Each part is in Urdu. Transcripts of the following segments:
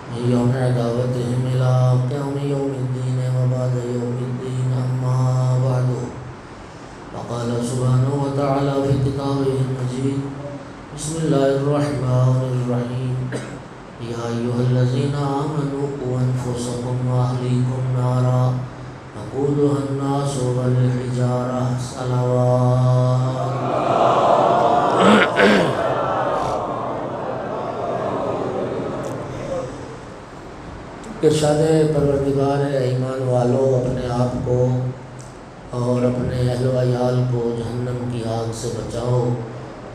من يوم عداوتهم إلى قيام يوم الدين وبعد يوم الدين أما بعد فقال سبحانه وتعالى في كتابه المجيد بسم الله الرحمن الرحيم يا أيها الذين آمنوا قوا أنفسكم وأهليكم نارا وقودها الناس والحجارة صلوات. ارشاد پروردگار ایمان والو، اپنے آپ کو اور اپنے اہل و عیال کو جہنم کی آگ سے بچاؤ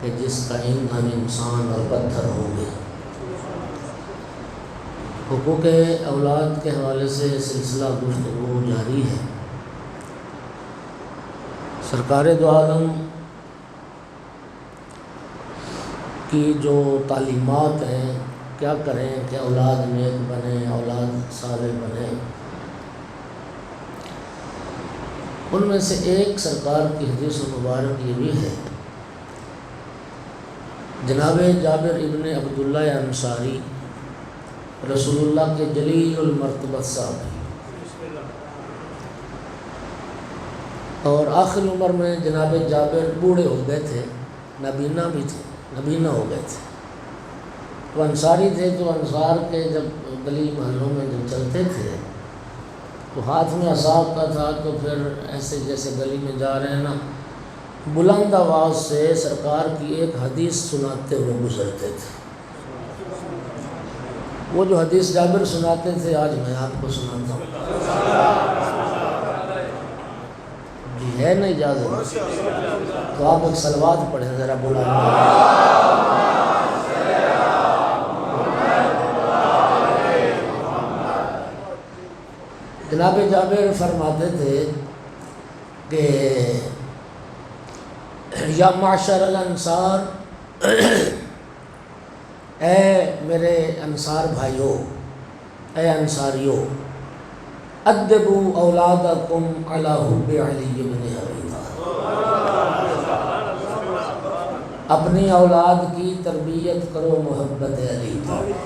کہ جس کا ایندھن انسان اور پتھر ہوں گے۔ حقوق اولاد کے حوالے سے سلسلہ گفتگو جاری ہے۔ سرکار دو عالم کی جو تعلیمات ہیں، کیا کریں کہ اولاد نیک بنے، اولاد صالح بنے، ان میں سے ایک سرکار کی حدیث مبارک یہ بھی ہے، جناب جابر ابن عبداللہ انصاری رسول اللہ کے جلیل المرتبت صاحب ہیں، اور آخر عمر میں جناب جابر بوڑھے ہو گئے تھے، نابینا بھی تھے، نابینا ہو گئے تھے، تو انصاری تھے، تو انصار کے جب گلی محلوں میں جب چلتے تھے تو ہاتھ میں عصا کا تھا، تو پھر ایسے جیسے گلی میں جا رہے ہیں نا، بلند آواز سے سرکار کی ایک حدیث سناتے ہوئے گزرتے تھے۔ وہ جو حدیث جابر سناتے تھے آج میں آپ کو سناتا ہوں، جی ہے نا اجازت؟ تو آپ ایک صلوات پڑھیں ذرا بلند۔ جناب جابر فرماتے تھے کہ یا معشر الانصار، اے میرے انصار بھائیو، اے انصاریو، ادبوا اولادکم علی حب علی بن ابی طالب، اپنی اولاد کی تربیت کرو محبت علی طالب،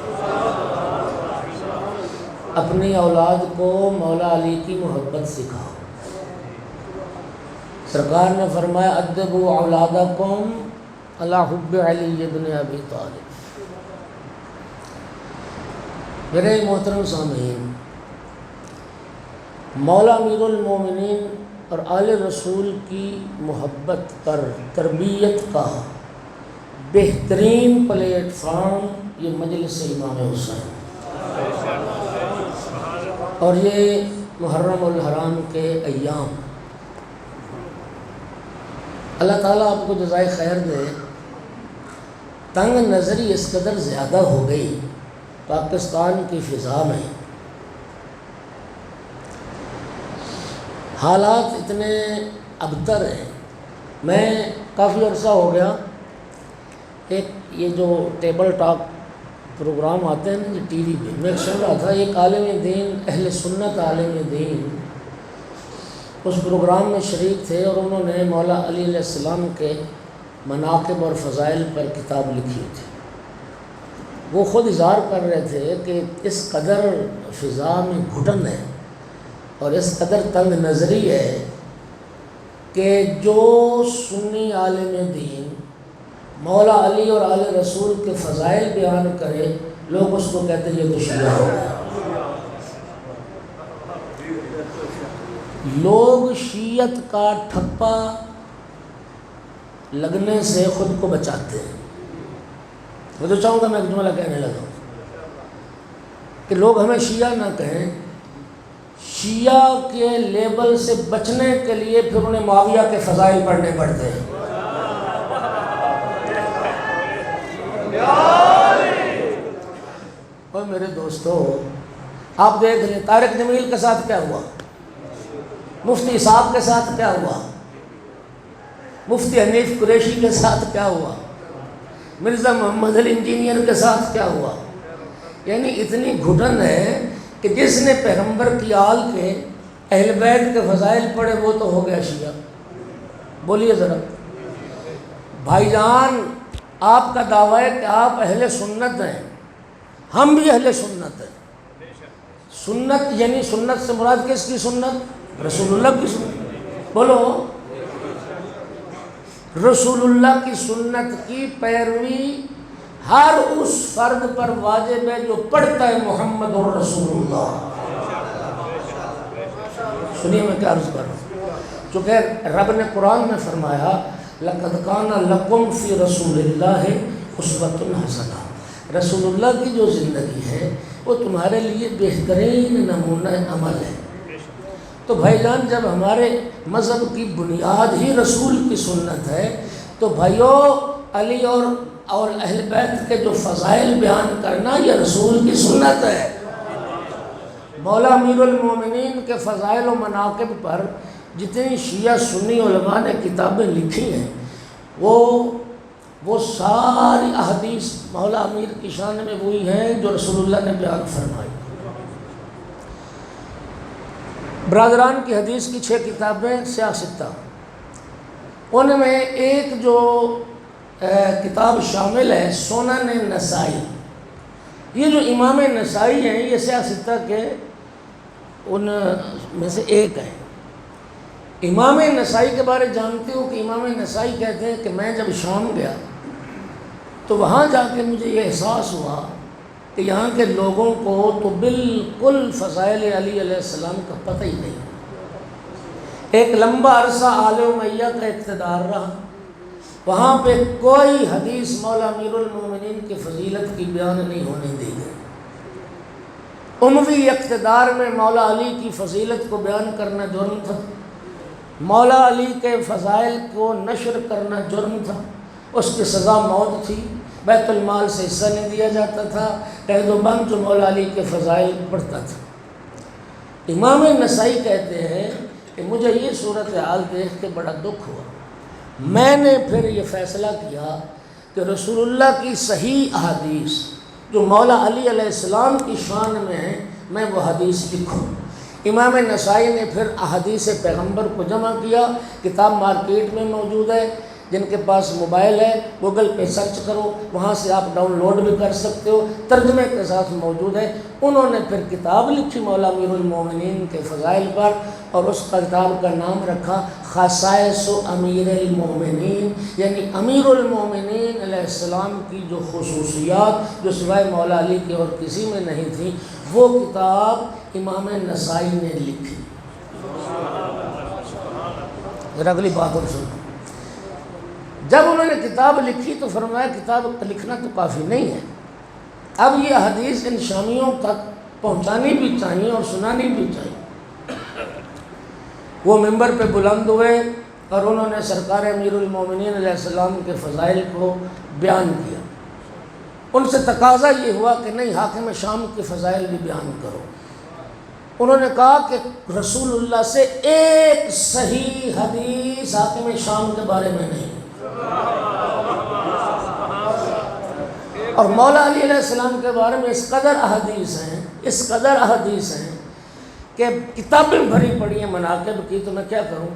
اپنی اولاد کو مولا علی کی محبت سکھاؤ۔ سرکار نے فرمایا ادبوا اولادکم علی حب علی بن ابی طالب۔ میرے محترم سامعین، مولا امیر المومنین اور آل رسول کی محبت پر تربیت کا بہترین پلیٹ فارم یہ مجلس امام حسین، اور یہ محرم الحرام کے ایام، اللہ تعالیٰ آپ کو جزائے خیر دے۔ تنگ نظری اس قدر زیادہ ہو گئی پاکستان کی فضا میں، حالات اتنے ابتر ہیں۔ میں کافی عرصہ ہو گیا، ایک یہ جو ٹیبل ٹاک پروگرام آتے ہیں نا یہ ٹی وی پہ، میں سن رہا تھا، ایک عالم دین، اہل سنت عالم دین اس پروگرام میں شریک تھے، اور انہوں نے مولا علی علیہ السلام کے مناقب اور فضائل پر کتاب لکھی تھی۔ وہ خود اظہار کر رہے تھے کہ اس قدر فضا میں گھٹن ہے اور اس قدر تنگ نظری ہے کہ جو سنی عالم دین مولا علی اور آل رسول کے فضائل بیان کرے، لوگ اس کو کہتے ہیں یہ تو شیعہ ہو گیا۔ لوگ شیعت کا ٹھپا لگنے سے خود کو بچاتے ہیں۔ میں تو چاہوں گا میں ایک جملہ کہنے لگا کہ لوگ ہمیں شیعہ نہ کہیں، شیعہ کے لیبل سے بچنے کے لیے پھر انہیں معاویہ کے فضائل پڑھنے پڑتے ہیں۔ اور میرے دوستو، آپ دیکھ لیں طارق جمیل کے ساتھ کیا ہوا، مفتی صاحب کے ساتھ کیا ہوا، مفتی حنیف قریشی کے ساتھ کیا ہوا، مرزا محمد علی انجینئر کے ساتھ کیا ہوا۔ یعنی اتنی گھٹن ہے کہ جس نے پیغمبر کی آل کے اہل بیت کے فضائل پڑھے وہ تو ہو گیا شیعہ۔ بولیے ذرا بھائی جان، آپ کا دعویٰ ہے کہ آپ اہل سنت ہیں، ہم بھی اہل سنت ہیں. سنت یعنی سنت سے مراد کس کی سنت؟ رسول اللہ کی سنت. بولو. رسول اللہ کی سنت کی پیروی ہر اس فرد پر واجب ہے جو پڑھتا ہے محمد رسول اللہ. سنیے میں کیا عرض کر رہا ہوں. چونکہ رب نے قرآن میں فرمایا لَقَدْ كَانَ لَكُمْ فِي رَسُولِ اللَّهِ أُسْوَةٌ حَسَنَةٌ. رسول اللہ کی جو زندگی ہے وہ تمہارے لیے بہترین نمونہ عمل ہے. تو بھائی جان جب ہمارے مذہب کی بنیاد ہی رسول کی سنت ہے تو بھائیو علی اور اہل بیت کے جو فضائل بیان کرنا یہ رسول کی سنت ہے. مولا امیر المومنین کے فضائل و مناقب پر جتنی شیعہ سنی علماء نے کتابیں لکھی ہیں وہ ساری احادیث مولا امیر کی شان میں وہی ہیں جو رسول اللہ نے بیان فرمائی. برادران کی حدیث کی 6 کتابیں سیاستہ، ان میں ایک جو کتاب شامل ہے سنن نسائی. یہ جو امام نسائی ہیں یہ سیاستہ کے ان میں سے ایک ہے. امام نسائی کے بارے جانتے ہو کہ امام نسائی کہتے ہیں کہ میں جب شام گیا تو وہاں جا کے مجھے یہ احساس ہوا کہ یہاں کے لوگوں کو تو بالکل فضائل علی علیہ السلام کا پتہ ہی نہیں. ایک لمبا عرصہ آل امیہ کا اقتدار رہا، وہاں پہ کوئی حدیث مولا امیر المومنین کی فضیلت کی بیان نہیں ہونے دی گئی. اموی اقتدار میں مولا علی کی فضیلت کو بیان کرنا جرم تھا، مولا علی کے فضائل کو نشر کرنا جرم تھا. اس کی سزا موت تھی، بیت المال سے حصہ نہیں دیا جاتا تھا، قید و بند جو مولا علی کے فضائل پڑھتا تھا. امام نسائی کہتے ہیں کہ مجھے یہ صورتحال دیکھ کے بڑا دکھ ہوا. میں نے پھر یہ فیصلہ کیا کہ رسول اللہ کی صحیح احادیث جو مولا علی علیہ السلام کی شان میں ہیں میں وہ حدیث لکھوں. امام نسائی نے پھر احادیث پیغمبر کو جمع کیا. کتاب مارکیٹ میں موجود ہے، جن کے پاس موبائل ہے گوگل پہ سرچ کرو، وہاں سے آپ ڈاؤن لوڈ بھی کر سکتے ہو، ترجمے کے ساتھ موجود ہے. انہوں نے پھر کتاب لکھی مولا امیر المومنین کے فضائل پر، اور اس کتاب کا نام رکھا خصائص امیر المومنین، یعنی امیر المومنین علیہ السلام کی جو خصوصیات جو سوائے مولا علی کے اور کسی میں نہیں تھی وہ کتاب امام نسائی نے لکھی. ذرا اگلی بات اور سنو. جب انہوں نے کتاب لکھی تو فرمایا کتاب لکھنا تو کافی نہیں ہے، اب یہ حدیث ان شامیوں تک پہنچانی بھی چاہیے اور سنانی بھی چاہیے. وہ ممبر پہ بلند ہوئے اور انہوں نے سرکار امیر المومنین علیہ السلام کے فضائل کو بیان کیا. ان سے تقاضا یہ ہوا کہ نہیں، حاکم شام کے فضائل بھی بیان کرو. انہوں نے کہا کہ رسول اللہ سے ایک صحیح حدیث حاکم شام کے بارے میں نہیں، اور مولا علی علیہ السلام کے بارے میں اس قدر احادیث ہیں کہ کتابیں بھری پڑی ہیں مناقب کی. تو میں کیا کروں؟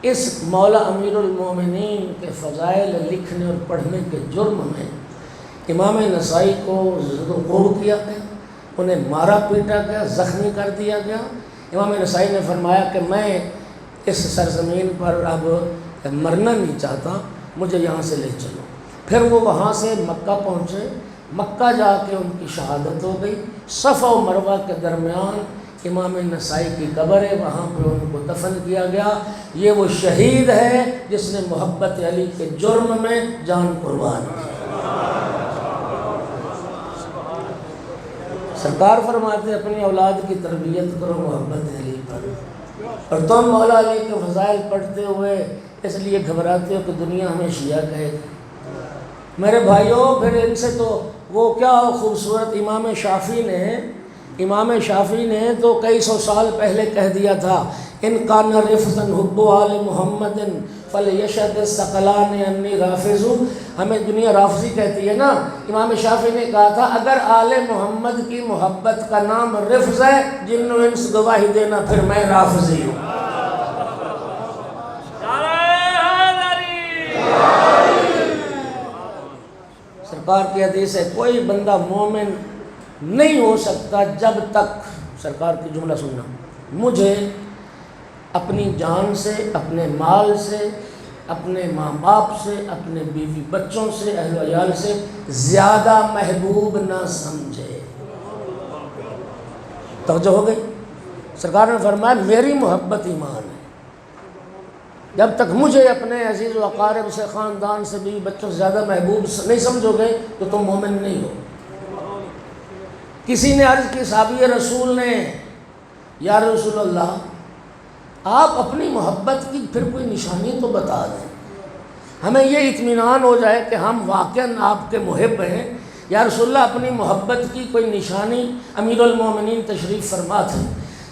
اس مولا امیر المومنین کے فضائل لکھنے اور پڑھنے کے جرم میں امام نسائی کو ضرور کیا گیا، انہیں مارا پیٹا گیا، زخمی کر دیا گیا. امام نسائی نے فرمایا کہ میں اس سرزمین پر اب مرنا نہیں چاہتا، مجھے یہاں سے لے چلو. پھر وہ وہاں سے مکہ پہنچے. مکہ جا کے ان کی شہادت ہو گئی. صفا و مروہ کے درمیان امام نسائی کی قبر ہے، وہاں پہ ان کو دفن کیا گیا. یہ وہ شہید ہے جس نے محبت علی کے جرم میں جان قربان کی. سرکار فرماتے اپنی اولاد کی تربیت کرو محبت علی پر، اور تم مولا علی کے فضائل پڑھتے ہوئے اس لیے گھبراتے ہو کہ دنیا ہمیں شیعہ کہے گی. میرے بھائیوں پھر ان سے تو وہ کیا خوبصورت امام شافعی نے تو کئی سو سال پہلے کہہ دیا تھا ان کان رفضا حب آل محمد فلیشهد الثقلان انی رافض. ہمیں دنیا رافضی کہتی ہے نا، امام شافعی نے کہا تھا اگر آل محمد کی محبت کا نام رفض ہے، جن و انس گواہی دینا پھر میں رافضی ہوں. سرکار کی حدیث ہے کوئی بندہ مومن نہیں ہو سکتا جب تک، سرکار کی جملہ سننا، مجھے اپنی جان سے، اپنے مال سے، اپنے ماں باپ سے، اپنے بیوی بچوں سے، اہل و عیال سے زیادہ محبوب نہ سمجھے۔ توجہ ہو گئی؟ سرکار نے فرمایا میری محبت ایمان ہے، جب تک مجھے اپنے عزیز و اقارب سے، خاندان سے، بیوی بچوں سے زیادہ محبوب نہیں سمجھو گے تو تم مومن نہیں ہو۔ کسی نے عرض کی، صحابی رسول نے، یا رسول اللہ آپ اپنی محبت کی پھر کوئی نشانی تو بتا دیں، ہمیں یہ اطمینان ہو جائے کہ ہم واقعاً آپ کے محب ہیں۔ یا رسول اللہ اپنی محبت کی کوئی نشانی؟ امیر المومنین تشریف فرما تھے،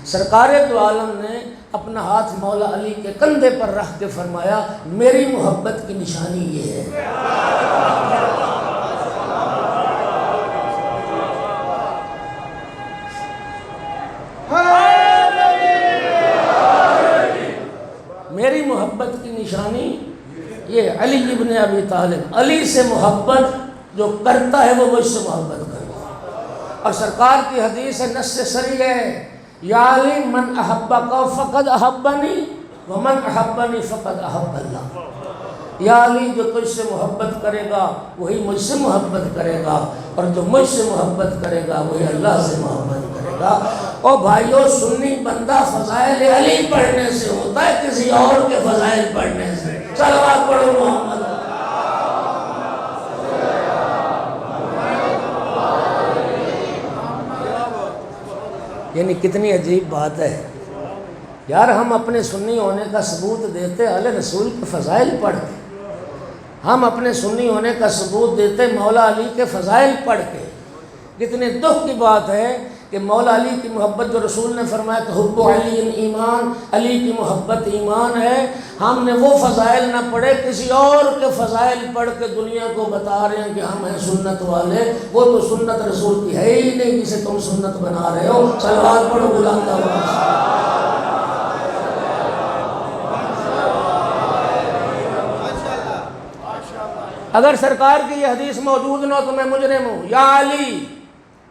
سرکار دو عالم نے اپنا ہاتھ مولا علی کے کندھے پر رکھ کے فرمایا میری محبت کی نشانی یہ ہے۔ میری محبت کی نشانی یہ علی ابن ابی طالب، علی سے محبت جو کرتا ہے وہ مجھ سے محبت کرتا ہے۔ اور سرکار کی حدیث ہے، نص صریح ہے، یا علی من احبک فقد احبنی ومن احبنی فقد احب اللہ۔ یا علی جو تجھ سے محبت کرے گا وہی مجھ سے محبت کرے گا، اور جو مجھ سے محبت کرے گا وہی اللہ سے محبت کرے گا۔ اور بھائیو، سنی بندہ فضائل علی پڑھنے سے ہوتا ہے، کسی اور کے فضائل پڑھنے سے۔ صلوات پڑھو محمد۔ یعنی کتنی عجیب بات ہے یار، ہم اپنے سنی ہونے کا ثبوت دیتے اہل رسول کے فضائل پڑھ کے، ہم اپنے سنی ہونے کا ثبوت دیتے مولا علی کے فضائل پڑھ کے۔ کتنے دکھ کی بات ہے کہ مولا علی کی محبت جو رسول نے فرمایا کہ حب علی ایمان، علی کی محبت ایمان ہے، ہم نے وہ فضائل نہ پڑھے، کسی اور کے فضائل پڑھ کے دنیا کو بتا رہے ہیں کہ ہم ہیں سنت والے۔ وہ تو سنت رسول کی ہے ہی نہیں جسے تم سنت بنا رہے ہو۔ صلوات پڑھو بلند آواز سے۔ اگر سرکار کی یہ حدیث موجود نہ ہو تو میں مجرم ہوں۔ یا علی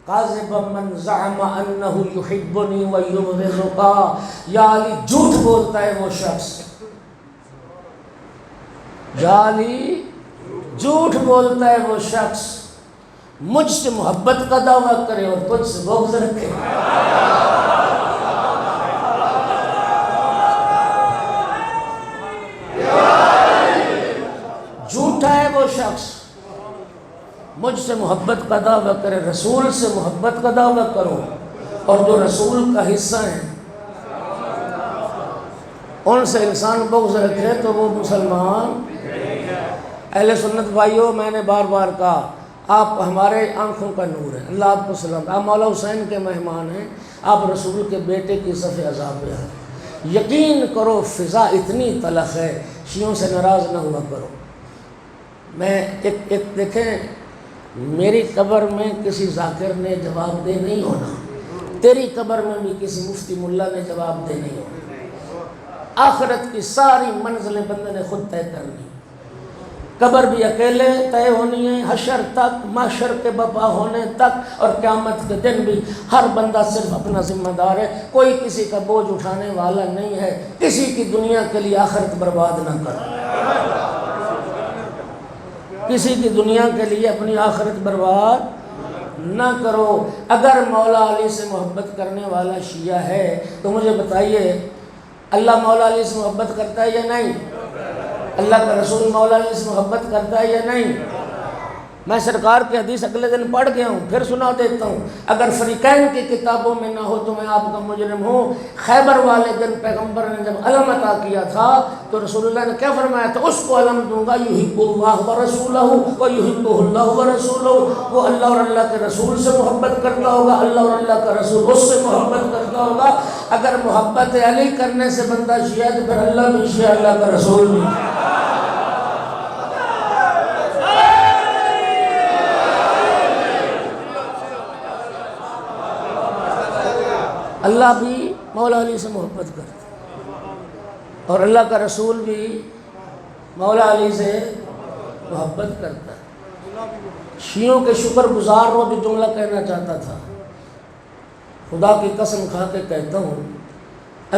کاذب من زعم انہ یحبنی ویبغضک، یا علی جھوٹ بولتا ہے وہ شخص، یا علی جھوٹ بولتا ہے وہ شخص مجھ سے محبت کا دعویٰ کرے اور تجھ سے بغض رکھے۔ جھوٹا ہے وہ شخص مجھ سے محبت کا دعویٰ کرے، رسول سے محبت کا دعویٰ کرو، اور جو رسول کا حصہ ہیں ان سے انسان بغض رکھے تو وہ مسلمان۔ اہل سنت بھائیوں، میں نے بار بار کہا آپ ہمارے آنکھوں کا نور ہیں، اللہ آپ کو سلام۔ آپ مولا حسین کے مہمان ہیں، آپ رسول کے بیٹے کی صف عذاب میں ہیں۔ یقین کرو فضا اتنی تلخ ہے، شیعوں سے ناراض نہ ہوا کرو۔ میں ایک دیکھیں، میری قبر میں کسی ذاکر نے جواب دہ نہیں ہونا، تیری قبر میں بھی کسی مفتی ملا نے جواب دہ نہیں ہونا۔ آخرت کی ساری منزلیں بندے نے خود طے کرنی، قبر بھی اکیلے طے ہونی ہے، حشر تک، محشر کے برپا ہونے تک، اور قیامت کے دن بھی ہر بندہ صرف اپنا ذمہ دار ہے، کوئی کسی کا بوجھ اٹھانے والا نہیں ہے۔ کسی کی دنیا کے لیے آخرت برباد نہ کرو، کسی کی دنیا کے لیے اپنی آخرت برباد نہ کرو۔ اگر مولا علی سے محبت کرنے والا شیعہ ہے تو مجھے بتائیے اللہ مولا علی سے محبت کرتا ہے یا نہیں؟ اللہ کا رسول مولا علی سے محبت کرتا ہے یا نہیں؟ میں سرکار کی حدیث اگلے دن پڑھ گیا ہوں، پھر سنا دیتا ہوں۔ اگر فریقین کی کتابوں میں نہ ہو تو میں آپ کا مجرم ہوں۔ خیبر والے دن پیغمبر نے جب علم عطا کیا تھا تو رسول اللہ نے کیا فرمایا تھا؟ اس کو علم دوں گا یحب اللہ ورسولہ ویحبہ اللہ ورسولہ۔ وہ اللہ اور اللہ کے رسول سے محبت کرتا ہوگا، اللہ اور اللہ کا رسول اس سے محبت کرتا ہوگا۔ اگر محبت علی کرنے سے بندہ شیعہ تو پھر اللہ بھی شیعہ، اللہ کا رسول بھی۔ اللہ بھی مولا علی سے محبت کرتا ہے اور اللہ کا رسول بھی مولا علی سے محبت کرتا ہے۔ شیعوں کے شکر گزار رو جو جملہ کہنا چاہتا تھا، خدا کی قسم کھا کے کہتا ہوں،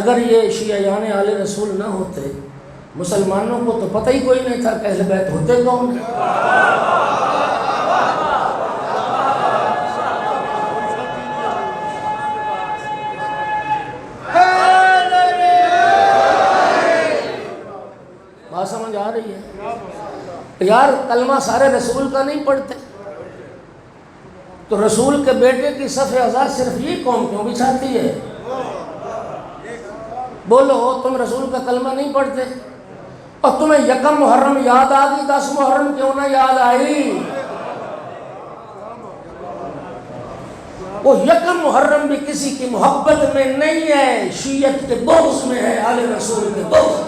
اگر یہ شیعیان آل رسول نہ ہوتے، مسلمانوں کو تو پتہ ہی کوئی نہیں تھا کہ اہل بیت ہوتے کون ہیں۔ بات سمجھ آ رہی ہے؟ یار کلمہ سارے رسول کا نہیں پڑھتے، تو رسول کے بیٹے کی صف اعزاز صرف یہ قوم کیوں بچھاتی ہے؟ بولو تم رسول کا کلمہ نہیں پڑھتے اور تمہیں یکم محرم یاد آ گئی، 10 محرم کیوں نہ یاد آئی؟ وہ یکم محرم بھی کسی کی محبت میں نہیں ہے، شیعت کے بغض میں ہے، آل رسول کے بغض۔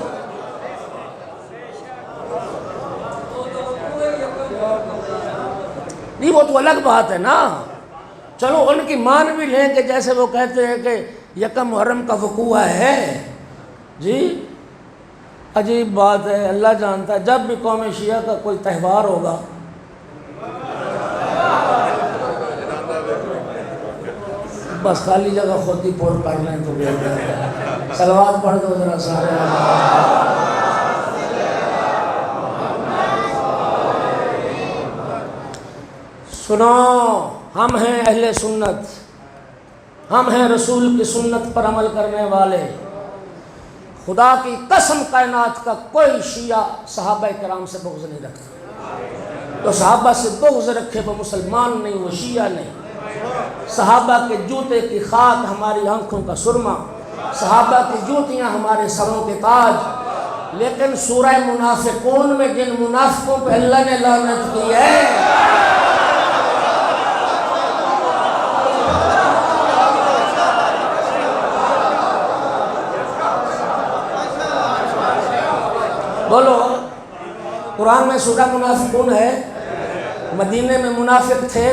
نہیں وہ تو الگ بات ہے نا، چلو ان کی مان بھی لیں کہ جیسے وہ کہتے ہیں کہ یکم محرم کا وقوع ہے، جی عجیب بات ہے، اللہ جانتا ہے جب بھی قوم شیعہ کا کوئی تہوار ہوگا بس خالی جگہ خود ہی پور کر لیں تو بہتر ہے۔ صلوات پڑھ دو ذرا سارے۔ سنو، ہم ہیں اہل سنت، ہم ہیں رسول کی سنت پر عمل کرنے والے۔ خدا کی قسم کائنات کا کوئی شیعہ صحابہ کرام سے بغض نہیں رکھتا، تو صحابہ سے بغض رکھے وہ مسلمان نہیں، وہ شیعہ نہیں۔ صحابہ کے جوتے کی خاک ہماری آنکھوں کا سرما، صحابہ کی جوتیاں ہمارے سروں کے تاج، لیکن سورہ منافقون میں جن منافقوں پہ اللہ نے لعنت کی ہے، بولو قرآن میں سورہ منافقون ہے، مدینے میں منافق تھے،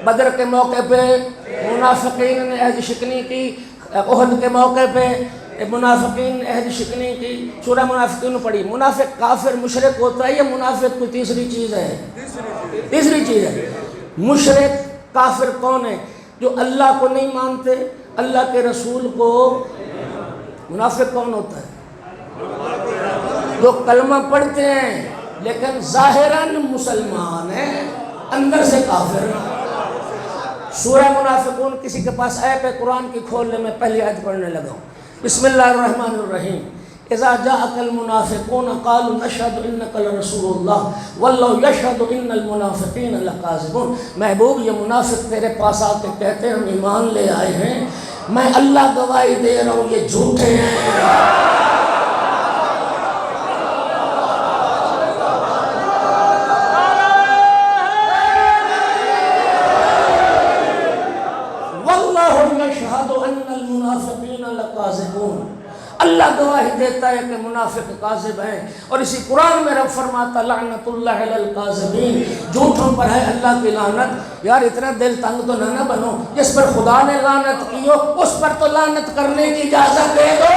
بدر کے موقع پہ منافقین نے عہد شکنی کی، احد کے موقع پہ منافقین نے عہد شکنی کی۔ سورہ منافقین پڑھی۔ منافق کافر مشرک ہوتا ہے یا منافق کوئی تیسری چیز ہے؟ تیسری چیز ہے۔ مشرک کافر کون ہے؟ جو اللہ کو نہیں مانتے، اللہ کے رسول کو۔ منافق کون ہوتا ہے؟ جو کلمہ پڑھتے ہیں لیکن ظاہراً مسلمان ہیں، اندر سے کافر ہیں۔ سورہ منافقون کسی کے پاس ایپ ہے قرآن کی کھول لے، میں پہلی آیت پڑھنے لگا ہوں۔ بسم اللہ الرحمن الرحیم۔ اذا جاءك المنافقون قالوا نشهد انك لرسول الله والله يشهد ان المنافقين لكاذبون۔ محبوب یہ منافق تیرے پاس آ کے کہتے ہیں ہم ایمان لے آئے ہیں، میں اللہ گواہی دے رہا ہوں یہ جھوٹے ہیں۔ اللہ گواہی دیتا ہے کہ منافق کاذب ہیں، اور اسی قرآن میں رب فرماتا لعنت اللہ علی الکاذبین، جھوٹوں پر ہے اللہ کی لعنت۔ یار اتنا دل تنگ تو نہ بنو، جس پر خدا نے لعنت کی ہو اس پر تو لعنت کرنے کی اجازت دے دو۔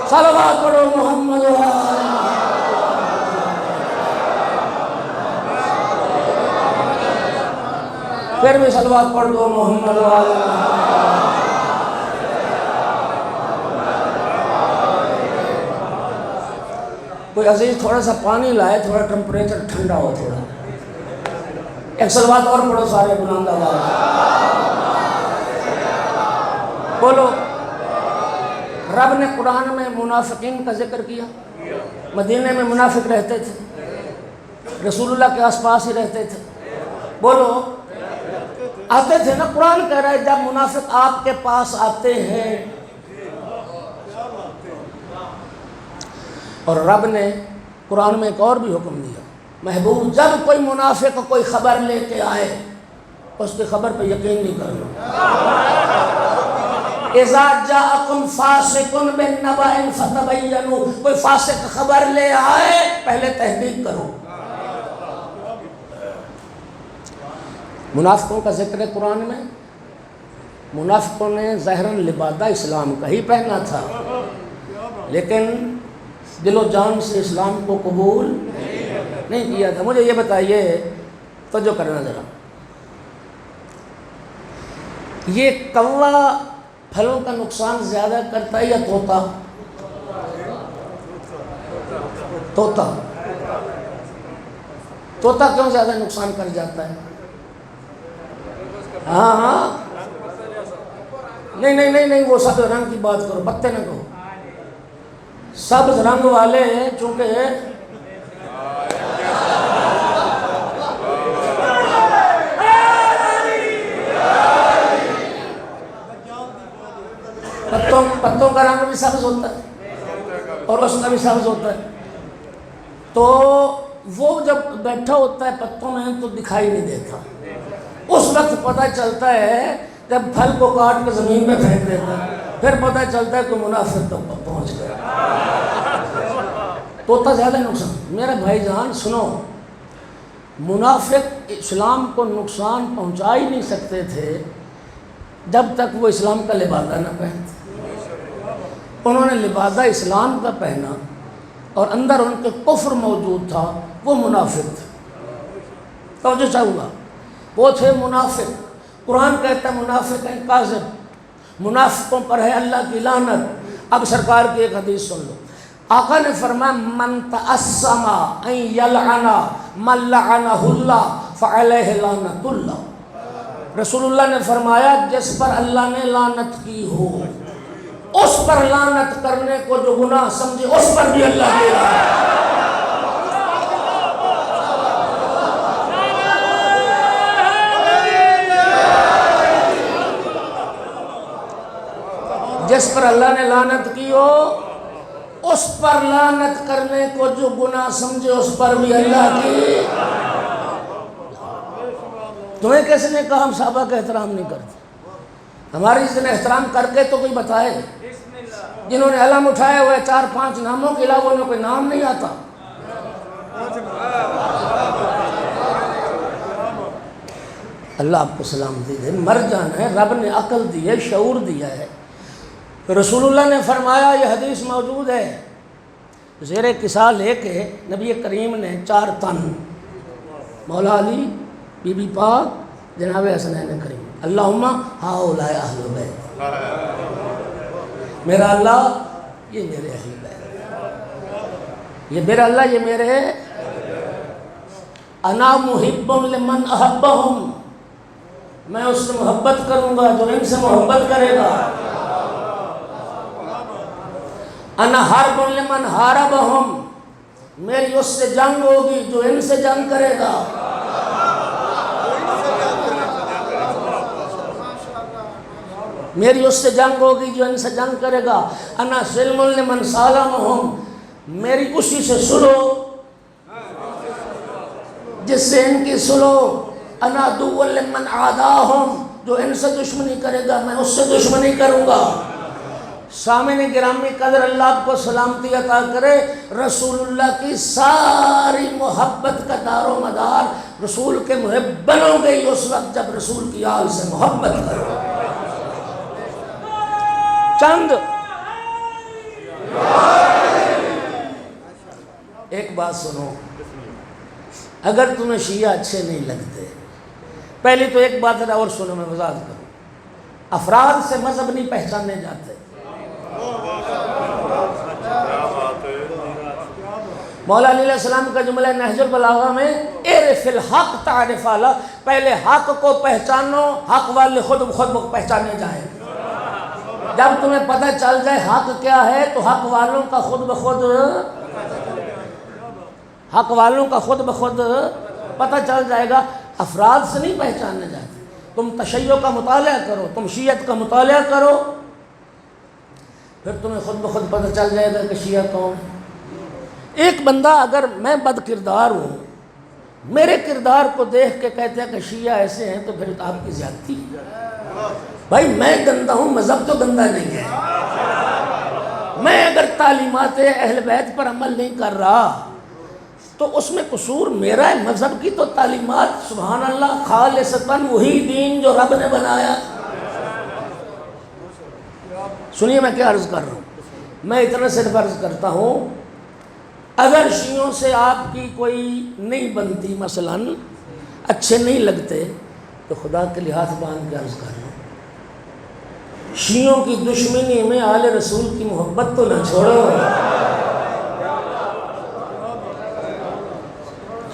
صلوات پڑھو محمد و آل محمد۔ پھر بھی صلوات پڑھ دو محمد و آل محمد۔ کوئی عزیز تھوڑا سا پانی لائے، تھوڑا ٹمپریچر ٹھنڈا ہو تھوڑا۔ ایک صلوات اور پڑھو سارے بلند آواز۔ بولو رب نے قرآن میں منافقین کا ذکر کیا، مدینے میں منافق رہتے تھے، رسول اللہ کے آس پاس ہی رہتے تھے۔ بولو آتے تھے نا، قرآن کہہ رہا ہے جب منافق آپ کے پاس آتے ہیں۔ اور رب نے قرآن میں ایک اور بھی حکم دیا، محبوب جب کوئی منافق کوئی خبر لے کے آئے اس کی خبر پہ یقین نہیں کرنا۔ اذا جاءکم فاسق بنبأ فتبینوا، کوئی فاسق خبر لے آئے پہلے تحقیق کرو۔ منافقوں کا ذکر ہے قرآن میں۔ منافقوں نے ظاہراً لبادہ اسلام کا ہی پہنا تھا، لیکن دل و جان سے اسلام کو قبول نہیں کیا تھا۔ مجھے یہ بتائیے، توجہ کرنا ذرا، یہ کوا پھلوں کا نقصان زیادہ کرتا ہے یا طوطا؟ طوطا طوطا کیوں زیادہ نقصان کر جاتا ہے؟ ہاں ہاں، نہیں، وہ سبز رنگ کی بات کرو، پتے نہ کہو۔ سبز رنگ والے چونکہ پتوں کا رنگ بھی سبز ہوتا ہے اور اس کا بھی سبز ہوتا ہے، تو وہ جب بیٹھا ہوتا ہے پتوں میں تو دکھائی نہیں دیتا، اس وقت پتہ چلتا ہے جب پھل کو کاٹ کے زمین میں پھینک دیتا ہے، پھر پتہ چلتا ہے کوئی منافق تک پہنچ گیا۔ طوطا زیادہ نقصان۔ میرے بھائی جان سنو، منافق اسلام کو نقصان پہنچا ہی نہیں سکتے تھے جب تک وہ اسلام کا لبادہ نہ پہنتے۔ انہوں نے لبادہ اسلام کا پہنا اور اندر ان کے کفر موجود تھا، وہ منافق تھے۔ توجہ چاہوں گا، وہ تھے منافق۔ قرآن کہتا ہے منافق ہیں کاذب، منافقوں پر ہے اللہ کی لعنت۔ اب سرکار کی ایک حدیث سن لو، آقا نے فرمایا من تأسم ان یلعن من لعنہ اللہ فعلیہ لعنت اللہ۔ رسول اللہ نے فرمایا جس پر اللہ نے لعنت کی ہو اس پر لعنت کرنے کو جو گناہ سمجھے اس پر بھی اللہ کی لعنت۔ جس پر اللہ نے لعنت کی ہو اس پر لعنت کرنے کو جو گناہ سمجھے اس پر بھی اللہ کی۔ تمہیں کس نے کہا ہم صحابہ کا احترام نہیں کرتے؟ ہماری اس نے احترام کر کے تو کوئی بتائے، جنہوں نے علم اٹھائے ہوئے 4-5 ناموں کے علاوہ انہیں کوئی نام نہیں آتا۔ اللہ آپ کو سلامتی دے، مر جانا ہے، رب نے عقل دی ہے، شعور دیا ہے۔ رسول اللہ نے فرمایا، یہ حدیث موجود ہے، زیر کسا لے کے نبی کریم نے 4 تن، مولا علی، بی بی پاک، جناب حسنین کریم، اللہم ہؤلاء اہل بیت، میرا اللہ یہ میرے اہل بیت، یہ میرا اللہ یہ میرے، انا محب لمن احبہم، میں اس سے محبت کروں گا جو ان سے محبت کرے گا، انا حرب لمن حاربہم، میری اس سے جنگ ہوگی جو ان سے جنگ کرے گا، میری اس سے جنگ ہوگی جو ان سے جنگ کرے گا، انا سلم لمن سالمہم، میری اسی سے سلو جس سے ان کی سلو، انا عدو لمن عاداہم، جو ان سے دشمنی کرے گا میں اس سے دشمنی کروں گا۔ سامعین گرامی قدر اللہ آپ کو سلامتی عطا کرے، رسول اللہ کی ساری محبت کا دار و مدار رسول کے محب بنو گئی اس وقت جب رسول کی آل سے محبت کرو۔ چند ایک بات سنو، اگر تمہیں شیعہ اچھے نہیں لگتے، پہلی تو ایک بات اور سنو، میں وضاحت کروں، افراد سے مذہب نہیں پہچانے جاتے۔ مولا علیہ السلام کا جملہ نہج البلاغہ میں اعرف الحق تعرف اعلیٰ، پہلے حق کو پہچانو، حق والے خود بخود پہچانے جائیں۔ جب تمہیں پتہ چل جائے حق کیا ہے تو حق والوں کا خود بخود پتہ چل جائے گا۔ افراد سے نہیں پہچانے جاتے۔ تم تشیع کا مطالعہ کرو، تم شیعت کا مطالعہ کرو، پھر تمہیں خود بخود پتہ چل جائے گا کہ شیعہ کون ہے۔ ایک بندہ اگر میں بد کردار ہوں، میرے کردار کو دیکھ کے کہتے ہیں کہ شیعہ ایسے ہیں، تو پھر آپ کی زیادتی ہے۔ بھائی میں گندہ ہوں، مذہب تو گندہ نہیں ہے۔ میں اگر تعلیمات اہل بیت پر عمل نہیں کر رہا تو اس میں قصور میرا ہے، مذہب کی تو تعلیمات سبحان اللہ خالصتاً وہی دین جو رب نے بنایا۔ سنیے میں کیا عرض کر رہا ہوں، میں اتنا صرف عرض کرتا ہوں اگر شیعوں سے آپ کی کوئی نہیں بنتی، مثلاً اچھے نہیں لگتے، تو خدا کے لیے ہاتھ باندھ کے عرض کر لو، شیعوں کی دشمنی میں آل رسول کی محبت تو نہ چھوڑو،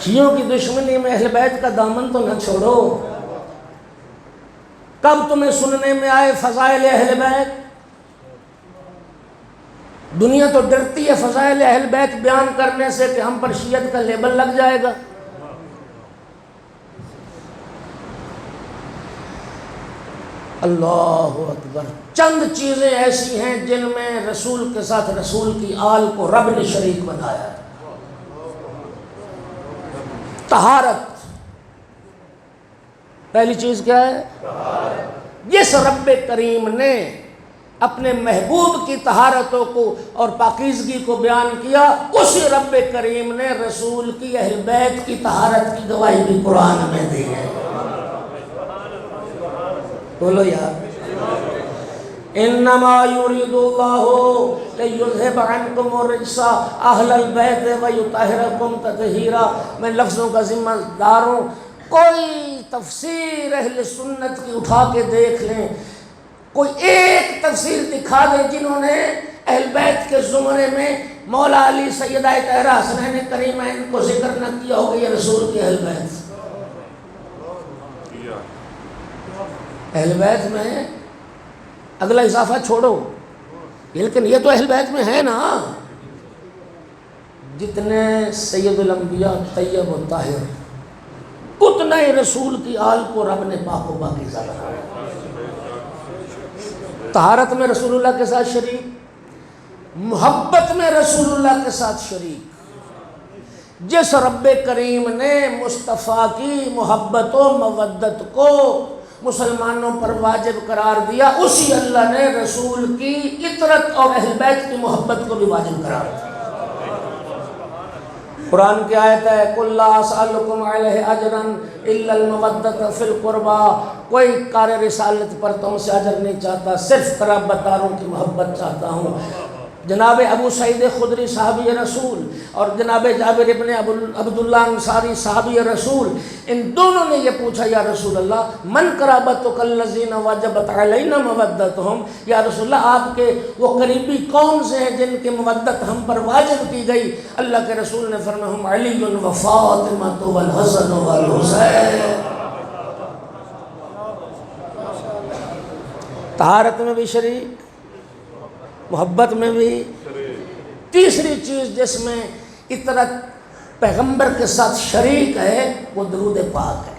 شیعوں کی دشمنی میں اہل بیت کا دامن تو نہ چھوڑو۔ کب تمہیں سننے میں آئے فضائل اہل بیت؟ دنیا تو ڈرتی ہے فضائل اہل بیت بیان کرنے سے کہ ہم پر شیعت کا لیبل لگ جائے گا۔ اللہ اکبر۔ چند چیزیں ایسی ہیں جن میں رسول کے ساتھ رسول کی آل کو رب نے شریک بنایا ہے۔ طہارت، پہلی چیز کیا ہے؟ جس رب کریم نے اپنے محبوب کی طہارتوں کو اور پاکیزگی کو بیان کیا، اسی رب کریم نے رسول کی اہل بیت کی طہارت کی گواہی بھی قرآن میں دی ہے۔ بولو یار، انما یرید اللہ لیذھب عنکم الرجس اہل البیت ویطہرکم تطہیرا۔ میں لفظوں کا ذمہ دار ہوں، کوئی تفسیر اہل سنت کی اٹھا کے دیکھ لیں، کوئی ایک تفسیر دکھا دیں جنہوں نے اہل بیت کے زمرے میں مولا علی، سیدہ طاہرہ، حسنین کریمین کو ذکر نہ کیا ہوگا یہ رسول کی اہل بیت۔ اہل بیت میں اگلا اضافہ چھوڑو، لیکن یہ تو اہل بیت میں ہے نا، جتنے سید الانبیاء طیب و طاہر، اتنا ہی رسول کی آل کو رب نے پاک و پاکیزہ بنایا۔ طہارت میں رسول اللہ کے ساتھ شریک، محبت میں رسول اللہ کے ساتھ شریک۔ جس رب کریم نے مصطفیٰ کی محبت و مودت کو مسلمانوں پر واجب قرار دیا، اسی اللہ نے رسول کی اطرت اور اہل بیت کی محبت کو بھی واجب قرار دیا۔ قرآن کی آیت ہے قُلْ لَا أَسْأَلُكُمْ عَلَيْهِ أَجْرًا إِلَّا الْمَوَدَّةَ فِي الْقُرْبَى، کوئی کار رسالت پر تم سے اجر نہیں چاہتا، صرف قرابت داروں کی محبت چاہتا ہوں۔ جناب ابو سعید خدری صحابی رسول اور جناب جابر ابن عبداللہ انصاری صحابی رسول، ان دونوں نے یہ پوچھا یا رسول اللہ من قرابتک الذین وجبت علینا مودتہم، یا رسول اللہ آپ کے وہ قریبی کون سے ہیں جن کی مودت ہم پر واجب کی گئی؟ اللہ کے رسول نے فرمایا ہم علی و فاطمہ والحسن والحسین۔ طہارت میں بھی شریک، محبت میں بھی۔ تیسری چیز جس میں اطرت پیغمبر کے ساتھ شریک ہے وہ درود پاک ہے۔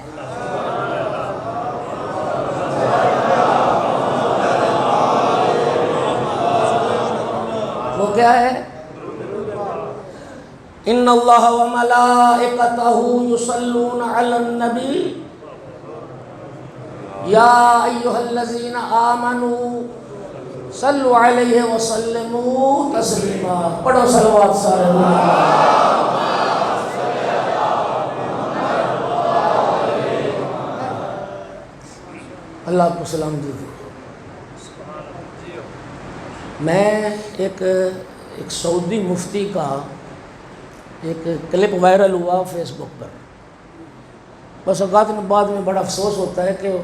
وہ کیا ہے؟ ان اللہ وملائکتہ یصلون علی النبی یا ایھا الذین آمنوا صلو علیہ وسلموا تسلیما۔ پڑھو صلوات سارے اللہ کو سلام دیجیے۔ میں ایک سعودی مفتی کا ایک کلپ وائرل ہوا فیس بک پر، بس اوقات میں بعد میں بڑا افسوس ہوتا ہے کہ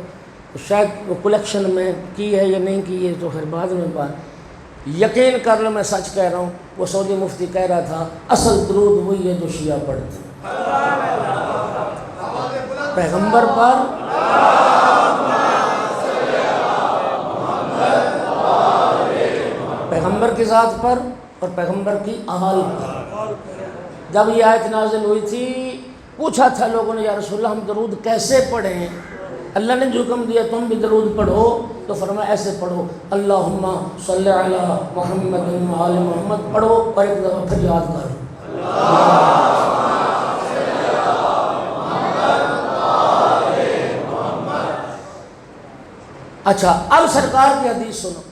شاید وہ کلیکشن میں کی ہے یا نہیں کی ہے، تو پھر بعد میں بات۔ یقین کر لو میں سچ کہہ رہا ہوں، وہ سعودی مفتی کہہ رہا تھا اصل درود وہی ہے جو شیعہ پڑھتے ہیں پیغمبر پر۔ پیغمبر کی ذات پر اور پیغمبر کی آل پر۔ جب یہ آیت نازل ہوئی تھی پوچھا تھا لوگوں نے یا رسول اللہ ہم درود کیسے پڑھیں؟ اللہ نے جو حکم دیا تم بھی درود پڑھو، تو فرمایا ایسے پڑھو اللہم صلی علی محمد و آل محمد پڑھو، اور ایک دفعہ پھر یاد کرو اچھا اب سرکار کی حدیث سنو۔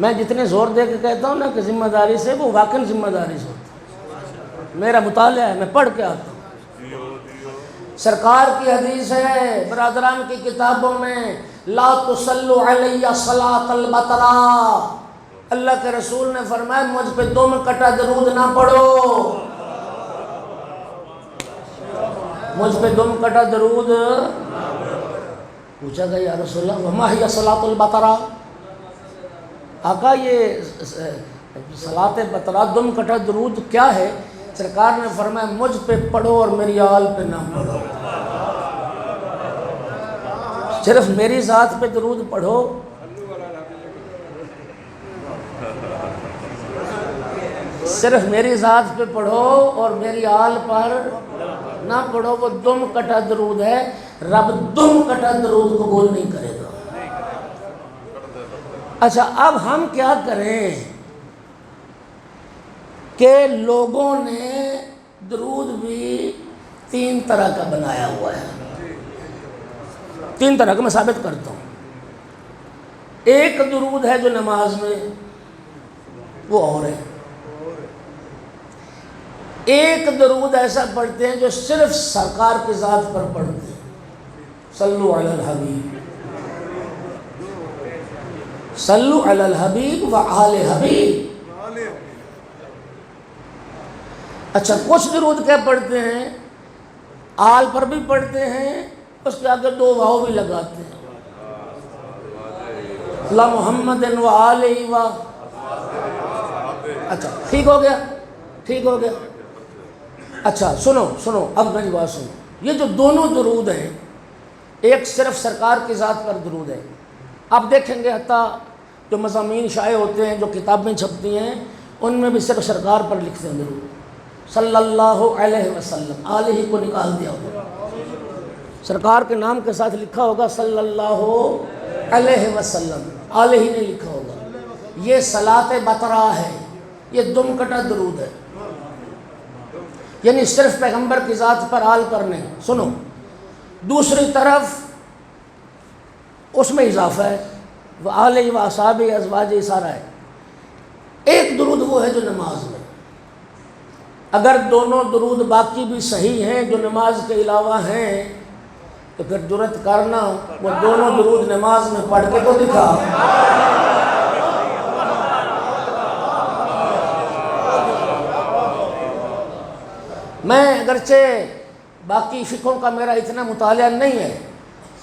میں جتنے زور دے کے کہتا ہوں نا کہ ذمہ داری سے، وہ واقعی ذمہ داری سے ہوتا ہے، میرا مطالعہ ہے، میں پڑھ کے آتا ہوں۔ سرکار کی حدیث ہے برادران کی کتابوں میں لا تصلوا علی صلاۃ البتراء، اللہ کے رسول نے فرمایا مجھ پہ دم کٹا درود نہ پڑھو، مجھ پہ دم کٹا درود۔ پوچھا گیا یا رسول اللہ وما ہی صلاۃ البترا، آقا یہ صلاۃ بترا دم کٹا درود کیا ہے؟ سرکار نے فرمایا مجھ پہ پڑھو اور میری آل پہ نہ پڑھو، صرف میری ذات پہ درود پڑھو، صرف میری ذات پہ پڑھو اور میری آل پر نہ پڑھو، وہ دم کٹا درود ہے، رب دم کٹا درود قبول نہیں کرے گا۔ اچھا اب ہم کیا کریں کہ لوگوں نے درود بھی 3 طرح کا بنایا ہوا ہے، 3 طرح کا میں ثابت کرتا ہوں۔ ایک درود ہے جو نماز میں وہ اور ہے، ایک درود ایسا پڑھتے ہیں جو صرف سرکار کی ذات پر پڑھتے ہیں، صلو علی الحبیب، صلو علی الحبیب و آل حبیب۔ اچھا کچھ درود کیا پڑھتے ہیں، آل پر بھی پڑھتے ہیں، اس کے آگے 2 واو بھی لگاتے ہیں، اللہ محمد و آلہ و۔ اچھا ٹھیک ہو گیا، ٹھیک ہو گیا۔ اچھا سنو اب میری بات سنو، یہ جو دونوں درود ہیں، ایک صرف سرکار کی ذات پر درود ہے، آپ دیکھیں گے حتیٰ جو مضامین شائع ہوتے ہیں، جو کتابیں چھپتی ہیں، ان میں بھی صرف سرکار پر لکھتے ہیں درود، صلی اللہ علیہ وسلم، آلہ کو نکال دیا ہوگا، سرکار کے نام کے ساتھ لکھا ہوگا صلی اللہ علیہ وسلم، آلہ ہی نہیں لکھا ہوگا، یہ صلاۃ بترا ہے، یہ دم کٹا درود ہے، یعنی صرف پیغمبر کی ذات پر آل پر نہیں۔ سنو دوسری طرف اس میں اضافہ ہے، وہ آلہ و اصحابہ ازواج سارا ہے۔ ایک درود وہ ہے جو نماز میں، اگر دونوں درود باقی بھی صحیح ہیں جو نماز کے علاوہ ہیں تو پھر جرأت کرنا وہ دونوں درود نماز میں پڑھ کے تو دکھا۔ میں اگرچہ باقی فقہوں کا میرا اتنا مطالعہ نہیں ہے،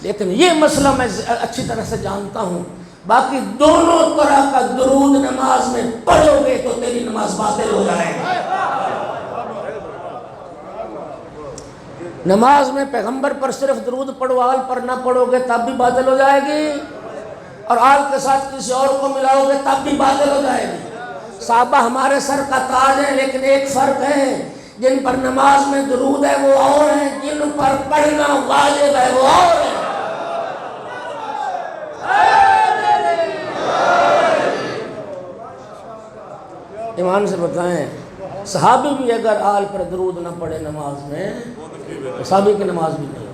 لیکن یہ مسئلہ میں اچھی طرح سے جانتا ہوں، باقی دونوں طرح کا درود نماز میں پڑھو گے تو تیری نماز باطل ہو جائے گی۔ نماز میں پیغمبر پر صرف درود پڑھو، آل پر نہ پڑھو گے تب بھی باطل ہو جائے گی، اور آل کے ساتھ کسی اور کو ملاؤ گے تب بھی باطل ہو جائے گی۔ صحابہ ہمارے سر کا تاج ہے، لیکن ایک فرق ہے، جن پر نماز میں درود ہے وہ اور ہیں، جن پر پڑھنا واجب ہے وہ اور ہیں۔ ایمان سے بتائیں، صحابی بھی اگر آل پر درود نہ پڑھے نماز میں تو صحابی کی نماز بھی نہیں ہوگی۔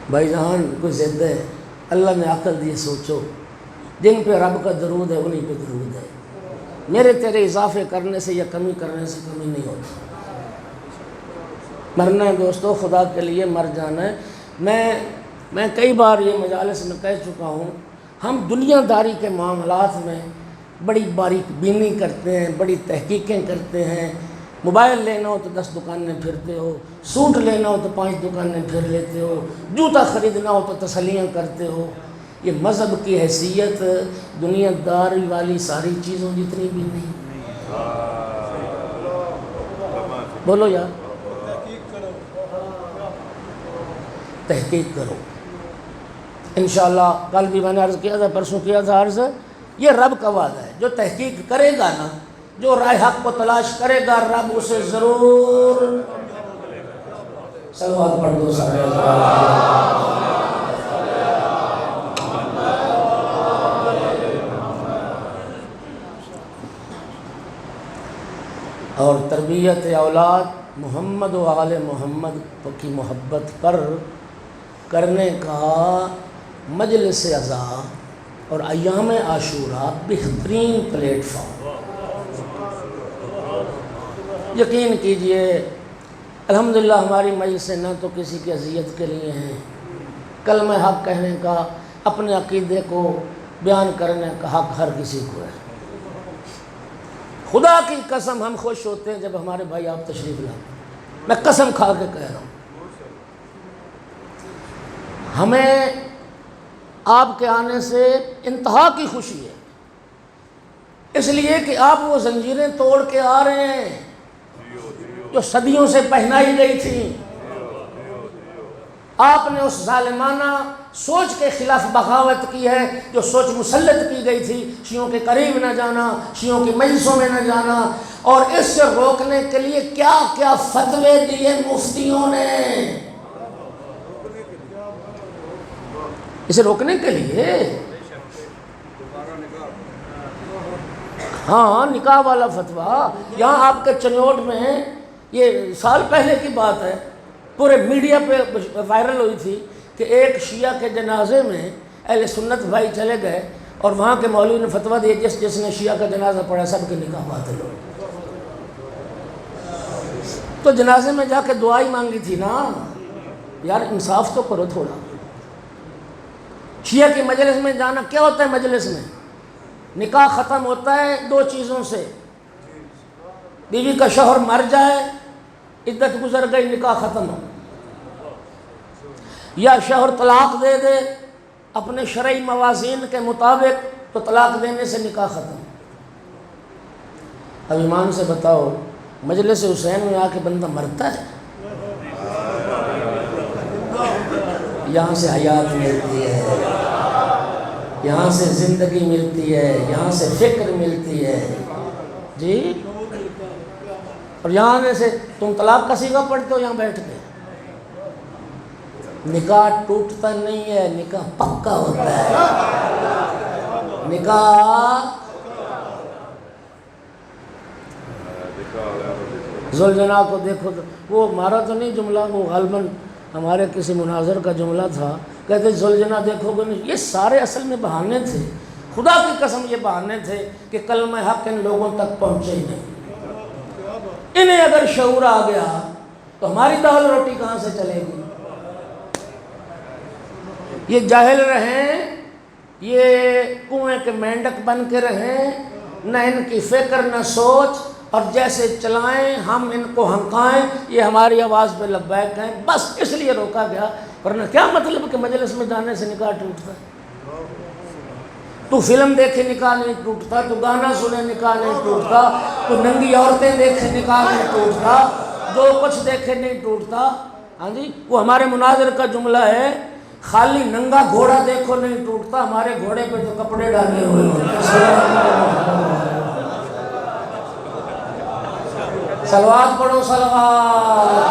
بھائی جان کوئی ضد ہے، اللہ نے عقل دی، سوچو جن پہ رب کا درود ہے انہی پہ درود ہے، میرے تیرے اضافے کرنے سے یا کمی کرنے سے کمی نہیں ہوتی۔ مرنا ہے دوستو، خدا کے لیے مر جانا ہے۔ میں کئی بار یہ مجالس میں کہہ چکا ہوں، ہم دنیا داری کے معاملات میں بڑی باریک بینی کرتے ہیں، بڑی تحقیقیں کرتے ہیں، موبائل لینا ہو تو 10 دکانیں پھرتے ہو، سوٹ لینا ہو تو 5 دکانیں پھر لیتے ہو، جوتا خریدنا ہو تو تسلیاں کرتے ہو۔ یہ مذہب کی حیثیت دنیا داری والی ساری چیزوں جتنی بھی نہیں۔ بولو یار، تحقیق کرو۔ انشاءاللہ کل بھی میں نے عرض کیا تھا، پرسوں کیا تھا عرض، یہ رب کا وعدہ ہے، جو تحقیق کرے گا نا، جو رائے حق کو تلاش کرے گا، رب اسے ضرور۔ صلوات پڑھ دو سارے۔ اور تربیت اولاد محمد و آل محمد کی محبت پر کرنے کا مجلس عزا اور ایام عاشورہ بہترین پلیٹ فارم۔ یقین کیجئے الحمدللہ ہماری مجلسیں نہ تو کسی کی اذیت کے لیے ہیں، کلمہ حق کہنے کا، اپنے عقیدے کو بیان کرنے کا حق ہر کسی کو ہے۔ خدا کی قسم ہم خوش ہوتے ہیں جب ہمارے بھائی آپ تشریف لاتے، میں قسم کھا کے کہہ رہا ہوں، ہمیں آپ کے آنے سے انتہا کی خوشی ہے، اس لیے کہ آپ وہ زنجیریں توڑ کے آ رہے ہیں جو صدیوں سے پہنائی گئی تھی۔ آپ نے اس ظالمانہ سوچ کے خلاف بغاوت کی ہے جو سوچ مسلط کی گئی تھی، شیعوں کے قریب نہ جانا، شیعوں کی مجلسوں میں نہ جانا، اور اس سے روکنے کے لیے کیا کیا فتوے دیے مفتیوں نے، اسے روکنے کے لیے۔ ہاں، نکاح والا فتویٰ یہاں آپ کے چنوٹ میں، یہ سال پہلے کی بات ہے، پورے میڈیا پہ وائرل ہوئی تھی کہ ایک شیعہ کے جنازے میں اہل سنت بھائی چلے گئے اور وہاں کے مولوی نے فتویٰ دیا جس نے شیعہ کا جنازہ پڑھا سب کے نکاح باطل ہو۔ تو جنازے میں جا کے دعائی مانگی تھی نا، یار انصاف تو کرو تھوڑا۔ شیعہ کی مجلس میں جانا کیا ہوتا ہے؟ مجلس میں نکاح ختم ہوتا ہے دو چیزوں سے، بیوی کا شوہر مر جائے، عدت گزر گئی، نکاح ختم ہو، یا شوہر طلاق دے دے اپنے شرعی موازین کے مطابق، تو طلاق دینے سے نکاح ختم۔ اب ایمان سے بتاؤ، مجلس حسین میں آ کے بندہ مرتا ہے؟ یہاں سے حیات ملتی ہے، یہاں سے زندگی ملتی ہے، یہاں سے فکر ملتی ہے جی۔ اور یہاں سے تم طلاق کا صیغہ پڑھتے ہو یہاں بیٹھ کے۔ نکاح ٹوٹتا نہیں ہے، نکاح پکا ہوتا ہے، نکاح۔ ذوالجناح کو دیکھو، وہ ہمارا تو نہیں جملہ، وہ غالباً ہمارے کسی مناظر کا جملہ تھا، کہتے ذوالجناح دیکھو گے نہیں، یہ سارے اصل میں بہانے تھے، خدا کی قسم یہ بہانے تھے کہ کلمہ حق ان لوگوں تک پہنچے ہی نہیں۔ انہیں اگر شعور آ گیا تو ہماری دال روٹی کہاں سے چلے گی؟ یہ جاہل رہیں، یہ کنویں کے مینڈک بن کے رہیں، نہ ان کی فکر نہ سوچ، اور جیسے چلائیں ہم ان کو ہنکائیں، یہ ہماری آواز پہ لبیک ہیں، بس اس لیے روکا گیا۔ ورنہ کیا مطلب کہ مجلس میں جانے سے نکاح ٹوٹتا ہے؟ تو فلم دیکھے نکاح نہیں ٹوٹتا، تو گانا سنے نکاح نہیں ٹوٹتا، تو ننگی عورتیں دیکھے نکاح نہیں ٹوٹتا، جو کچھ دیکھے نہیں ٹوٹتا۔ ہاں جی، وہ ہمارے مناظر کا جملہ ہے، خالی ننگا گھوڑا دیکھو نہیں ٹوٹتا، ہمارے گھوڑے پہ تو کپڑے ڈالے ہوئے ہوتے۔ صلوات پڑھو، صلوات۔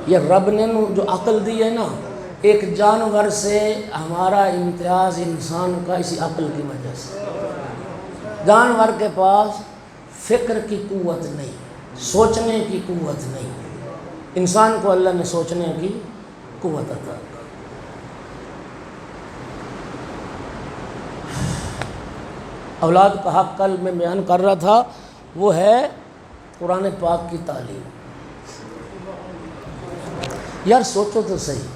یہ رب نے جو عقل دی ہے نا، ایک جانور سے ہمارا امتیاز انسان کا اسی عقل کی وجہ سے۔ جانور کے پاس فکر کی قوت نہیں، سوچنے کی قوت نہیں، انسان کو اللہ نے سوچنے کی قوت عطا کی۔ اولاد کا حق کل میں بیان کر رہا تھا، وہ ہے قرآن پاک کی تعلیم۔ یار سوچو تو صحیح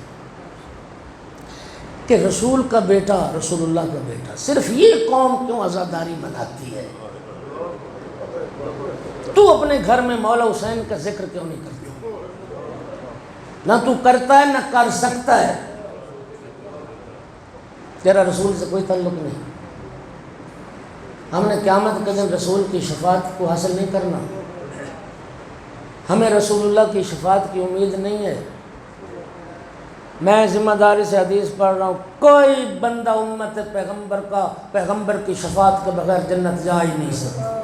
کہ رسول کا بیٹا، رسول اللہ کا بیٹا، صرف یہ قوم کیوں عزاداری مناتی ہے؟ تو اپنے گھر میں مولا حسین کا ذکر کیوں نہیں کرتا؟ نہ تو کرتا ہے نہ کر سکتا ہے، تیرا رسول سے کوئی تعلق نہیں۔ ہم نے قیامت کے دن رسول کی شفاعت کو حاصل نہیں کرنا، ہمیں رسول اللہ کی شفاعت کی امید نہیں ہے۔ میں ذمہ داری سے حدیث پڑھ رہا ہوں، کوئی بندہ امت پیغمبر کی شفاعت کے بغیر جنت جا ہی نہیں سکتا۔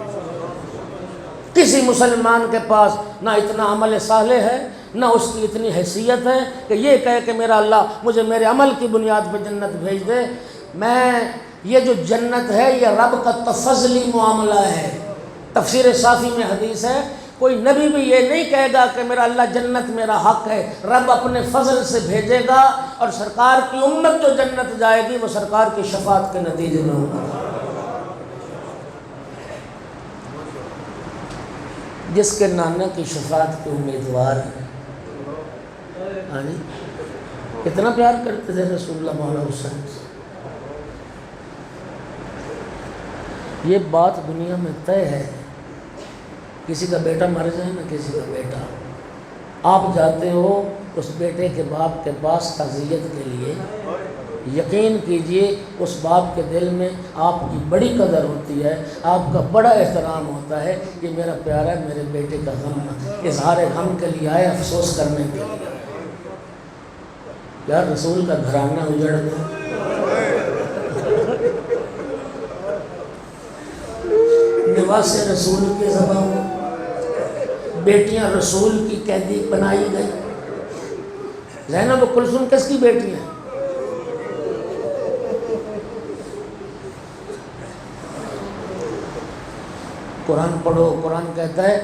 کسی مسلمان کے پاس نہ اتنا عمل صالح ہے، نہ اس کی اتنی حیثیت ہے کہ یہ کہے کہ میرا اللہ مجھے میرے عمل کی بنیاد پہ جنت بھیج دے۔ یہ جو جنت ہے یہ رب کا تفضلی معاملہ ہے۔ تفسیر صافی میں حدیث ہے، کوئی نبی بھی یہ نہیں کہے گا کہ میرا اللہ جنت میرا حق ہے، رب اپنے فضل سے بھیجے گا، اور سرکار کی امت جو جنت جائے گی وہ سرکار کی شفاعت کے نتیجے میں ہوگا۔ جس کے نانا کی شفاعت کے امیدوار ہیں، ہاں جی، کتنا پیار کرتے تھے رسول اللہ مولا حسین سے. یہ بات دنیا میں طے ہے. کسی کا بیٹا مر جائے نا، کسی کا بیٹا، آپ جاتے ہو اس بیٹے کے باپ کے پاس تعزیت کے لیے، یقین کیجئے اس باپ کے دل میں آپ کی بڑی قدر ہوتی ہے، آپ کا بڑا احترام ہوتا ہے. یہ میرا پیارا ہے، میرے بیٹے کا غم، اظہار غم کے لیے آئے، افسوس کرنے کے لیے. یار رسول کا گھرانہ اجڑ گیا. نواز رسول کے زبان، بیٹیاں رسول کی قیدی بنائی گئی. زینب و کلثوم کس کی بیٹی ہیں؟ قرآن پڑھو، قرآن کہتا ہے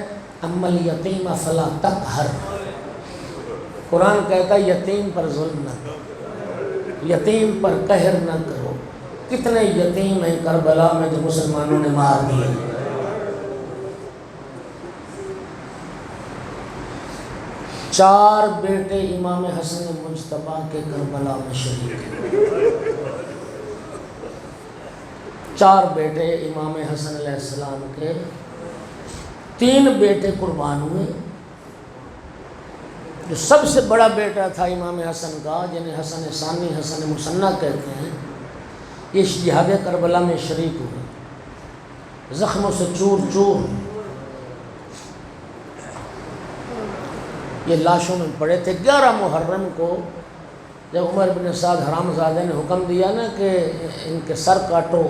اما الیتیم فلا تقہر. قرآن کہتا ہے یتیم پر ظلم نہ کرو، یتیم پر قہر نہ کرو. کتنے یتیم ہیں کربلا میں جو مسلمانوں نے مار دیے. 4 بیٹے امام حسن مجتبیٰ کے کربلا میں شہید ہیں. 4 بیٹے امام حسن علیہ السلام کے، 3 بیٹے قربان ہوئے. جو سب سے بڑا بیٹا تھا امام حسن کا، جنہیں حسن ثانی، حسن مثنیٰ کہتے ہیں، یہ جہاد کربلا میں شریک ہوئے، زخموں سے چور چور. یہ لاشوں میں پڑے تھے. 11 محرم کو جب عمر بن سعد حرامزادے نے حکم دیا نا کہ ان کے سر کاٹو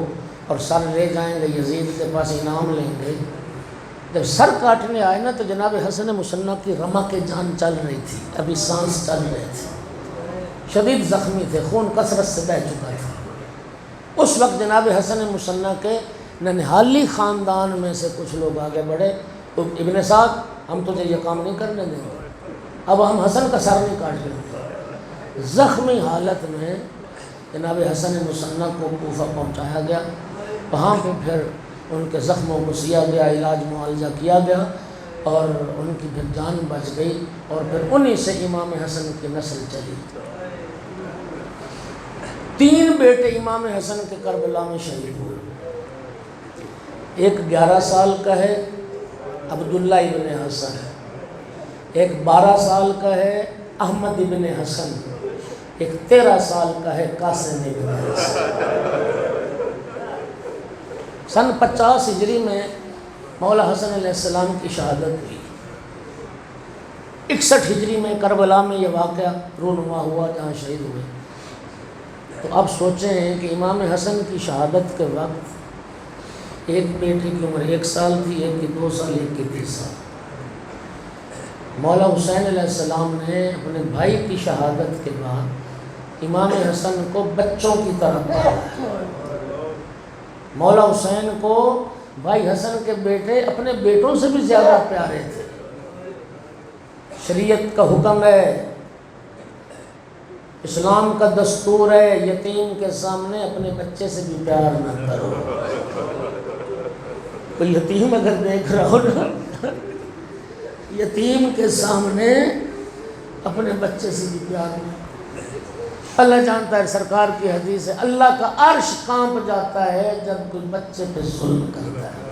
اور سر لے جائیں گے یزید کے پاس انعام لیں گے، جب سر کاٹنے آئے نا تو جناب حسن مثنیٰ کی رمق جان چل رہی تھی، ابھی سانس چل رہے تھے، شدید زخمی تھے، خون کثرت سے بہہ چکا تھا. اس وقت جناب حسن مثنیٰ کے ننہالی خاندان میں سے کچھ لوگ آگے بڑھے. ابن سعد ہم تجھے یہ کام نہیں کرنے دیں گے، اب ہم حسن کا سر نہیں کاٹ لیں گے. زخمی حالت میں جناب حسن مثنیٰ کو کوفہ پہنچایا گیا. وہاں پہ پھر ان کے زخموں کو سیا گیا، علاج معالجہ کیا گیا اور ان کی پھر جان بچ گئی. اور پھر انہی سے امام حسن کی نسل چلی. 3 بیٹے امام حسن کے کربلا میں شہید ہوئے. ایک 11 سال کا ہے عبداللہ ابن حسن، ایک 12 سال کا ہے احمد ابن حسن، ایک 13 سال کا ہے قاسم ابن حسن. سن 50 ہجری میں مولا حسن علیہ السلام کی شہادت ہوئی. 61 ہجری میں کربلا میں یہ واقعہ رونما ہوا جہاں شہید ہوئے. تو اب سوچیں کہ امام حسن کی شہادت کے وقت ایک بیٹی کی عمر 1 سال تھی، ایک کی 2 سال، ایک کی 3 سال. مولا حسین علیہ السلام نے اپنے بھائی کی شہادت کے بعد امام حسن کو بچوں کی طرح پالا. مولا حسین کو بھائی حسن کے بیٹے اپنے بیٹوں سے بھی زیادہ پیارے تھے. شریعت کا حکم ہے، اسلام کا دستور ہے، یتیم کے سامنے اپنے بچے سے بھی پیار نہ کرو. کوئی یتیم اگر دیکھ رہا ہو نا، یتیم کے سامنے اپنے بچے سے بھی پیار نہ. اللہ جانتا ہے، سرکار کی حدیث ہے، اللہ کا عرش کانپ جاتا ہے جب کوئی بچے پہ ظلم کرتا ہے.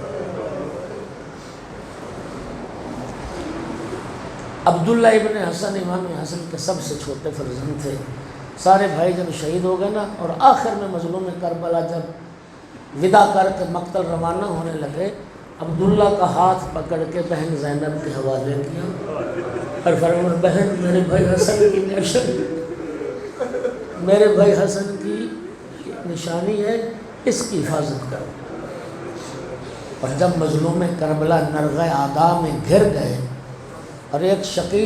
عبداللہ ابن حسن امام حسن کے سب سے چھوٹے فرزند تھے. سارے بھائی جب شہید ہو گئے نا، اور آخر میں مظلوم کربلا جب ودا کر کے مقتل روانہ ہونے لگے، عبداللہ کا ہاتھ پکڑ کے بہن زینب کے حوالے کیا اور فرمایا، بہن میرے بھائی حسن کی نشانی، میرے بھائی حسن کی نشانی ہے، اس کی حفاظت کرو. اور جب مظلوم کربلا نرغہ اعدا میں گھر گئے اور ایک شقی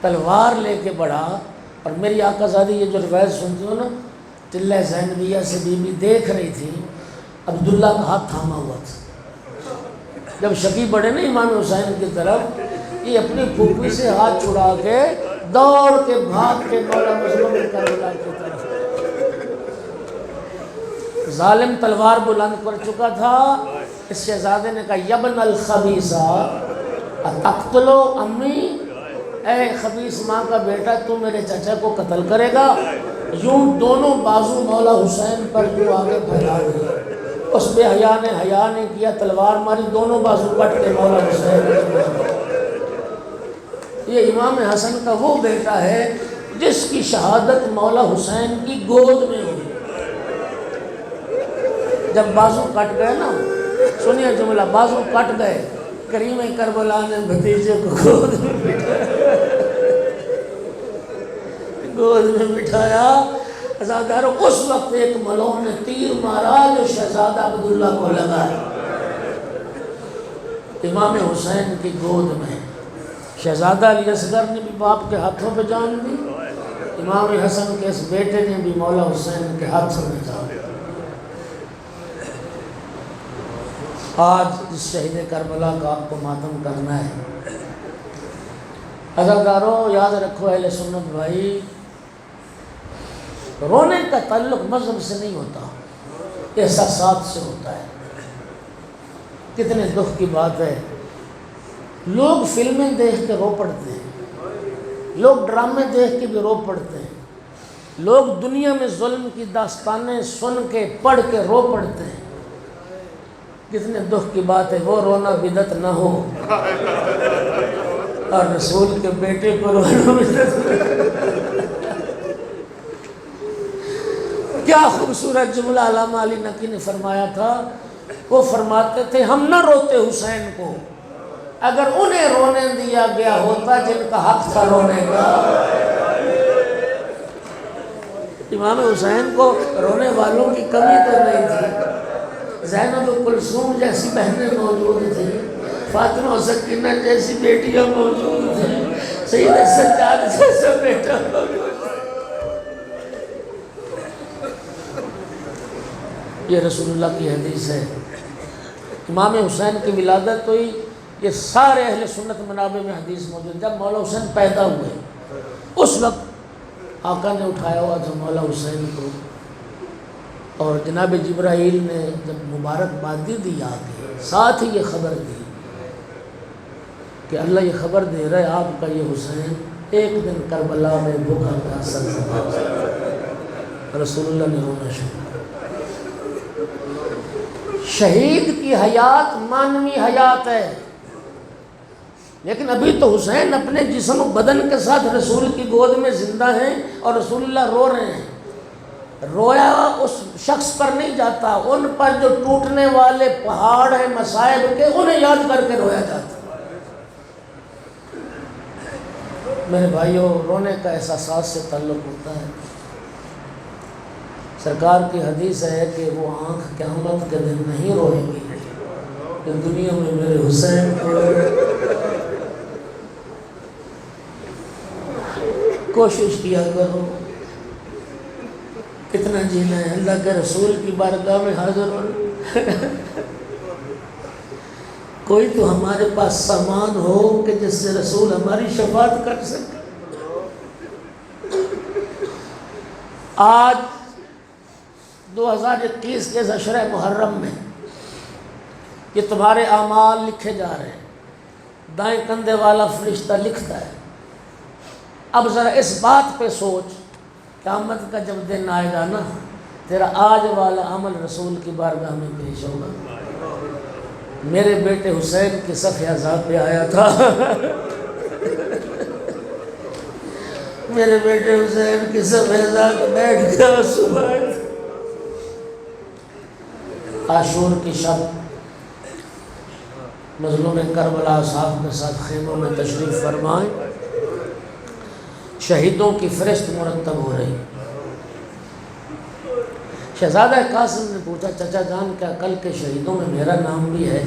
تلوار لے کے بڑھا، اور میری آقا زادی یہ جو روایت سنتی ہو نا، تلہ زینبیہ سے بی بی دیکھ رہی تھی عبداللہ کا ہاتھ تھاما ہوا تھا. جب شقی بڑھے نا امام حسین کی طرف، یہ اپنی پھوپھی سے ہاتھ چھڑا کے دوڑ کے بھاگ کے مولا مظلوم کربلا کی طرف. ظالم تلوار بلند کر چکا تھا. اس شہزادے نے کہا، یبن الخبیثہ اتقتلو امی، اے خبیث ماں کا بیٹا تو میرے چچا کو قتل کرے گا؟ یوں دونوں بازو مولا حسین پر یوں آگے پھیلا دیے۔ اس بے حیا نے حیا نہیں کیا، تلوار ماری، دونوں بازو کٹ کے مولا حسین۔ یہ امام حسن کا وہ بیٹا ہے جس کی شہادت مولا حسین کی گود میں ہوئی۔ جب بازو کٹ گئے نا، سنیے جملہ، بازو کٹ گئے، کریم کربلا نے بھتیجے کو گود میں بٹھایا۔ عزادارو اس وقت ایک ملعون نے تیر مارا جو شہزادہ عبداللہ کو لگا ہے، امام حسین کی گود میں۔ شہزادہ علی اصغر نے بھی باپ کے ہاتھوں پہ جان دی، امام حسن کے اس بیٹے نے بھی مولا حسین کے ہاتھوں میں جان دی۔ آج اس شہید کربلا کا آپ کو ماتم کرنا ہے۔ عزادارو یاد رکھو اہل سنت بھائی، رونے کا تعلق مذہب سے نہیں ہوتا، احساسات سے ہوتا ہے۔ کتنے دکھ کی بات ہے، لوگ فلمیں دیکھ کے رو پڑتے ہیں، لوگ ڈرامے دیکھ کے بھی رو پڑتے ہیں، لوگ دنیا میں ظلم کی داستانیں سن کے پڑھ کے رو پڑتے ہیں۔ کتنے دکھ کی بات ہے، وہ رونا بدعت نہ ہو اور رسول کے بیٹے کو رونا بدعت۔ کیا خوبصورت جملہ علامہ علی نقی نے فرمایا تھا، وہ فرماتے تھے ہم نہ روتے حسین کو اگر انہیں رونے دیا گیا ہوتا جن کا حق تھا رونے کا۔ امام حسین کو رونے والوں کی کمی تو نہیں تھی، زینب کلثوم جیسی بہنیں موجود تھیں، فاطمہ و سکینہ جیسی بیٹیاں موجود تھیں، سید سجاد جیسا بیٹا موجود۔ یہ رسول اللہ کی حدیث ہے۔ امام حسین کی ولادت ہوئی، یہ سارے اہل سنت منابع میں حدیث موجود۔ جب مولا حسین پیدا ہوئے اس وقت آقا نے اٹھایا ہوا تھا مولا حسین کو، اور جناب جبرائیل نے جب مبارکبادی دی آگے، ساتھ ہی یہ خبر دی کہ اللہ یہ خبر دے رہا ہے آپ کا یہ حسین ایک دن کربلا میں بھوکا پیاسا تھا۔ رسول اللہ نے رونا شروع۔ شہید کی حیات مانوی حیات ہے، لیکن ابھی تو حسین اپنے جسم و بدن کے ساتھ رسول کی گود میں زندہ ہیں اور رسول اللہ رو رہے ہیں۔ رویا اس شخص پر نہیں جاتا، ان پر جو ٹوٹنے والے پہاڑ ہیں مصائب کے، انہیں یاد کر کے رویا جاتا۔ میرے بھائیوں، رونے کا احساسات سے تعلق ہوتا ہے۔ سرکار کی حدیث ہے کہ وہ آنکھ قیامت کے دن نہیں روئے گی کہ دنیا میں میرے حسین کو۔ کوشش کیا کرو، کتنا جینا ہے، اللہ کے رسول کی بارگاہ میں حاضر ہو۔ کوئی تو ہمارے پاس سامان ہو کہ جس سے رسول ہماری شفاعت کر سکے۔ آج 2021 کے عشرہ محرم میں یہ تمہارے اعمال لکھے جا رہے ہیں، دائیں کندھے والا فرشتہ لکھتا ہے۔ اب ذرا اس بات پہ سوچ، قیامت کا جب دن آئے گا نا، تیرا آج والا عمل رسول کی بارگاہ میں پیش ہوگا۔ میرے بیٹے حسین کی صف اعزاز پہ آیا تھا، میرے بیٹے حسین کی صف اعزاز پہ بیٹھ گیا صبح۔ عاشور کی شب مظلوم کربلا اصحاب کے ساتھ خیموں میں تشریف فرمائیں، شہیدوں کی فہرست مرتب ہو رہی۔ شہزادہ قاسم نے پوچھا چچا جان کیا کل کے شہیدوں میں میرا نام بھی ہے؟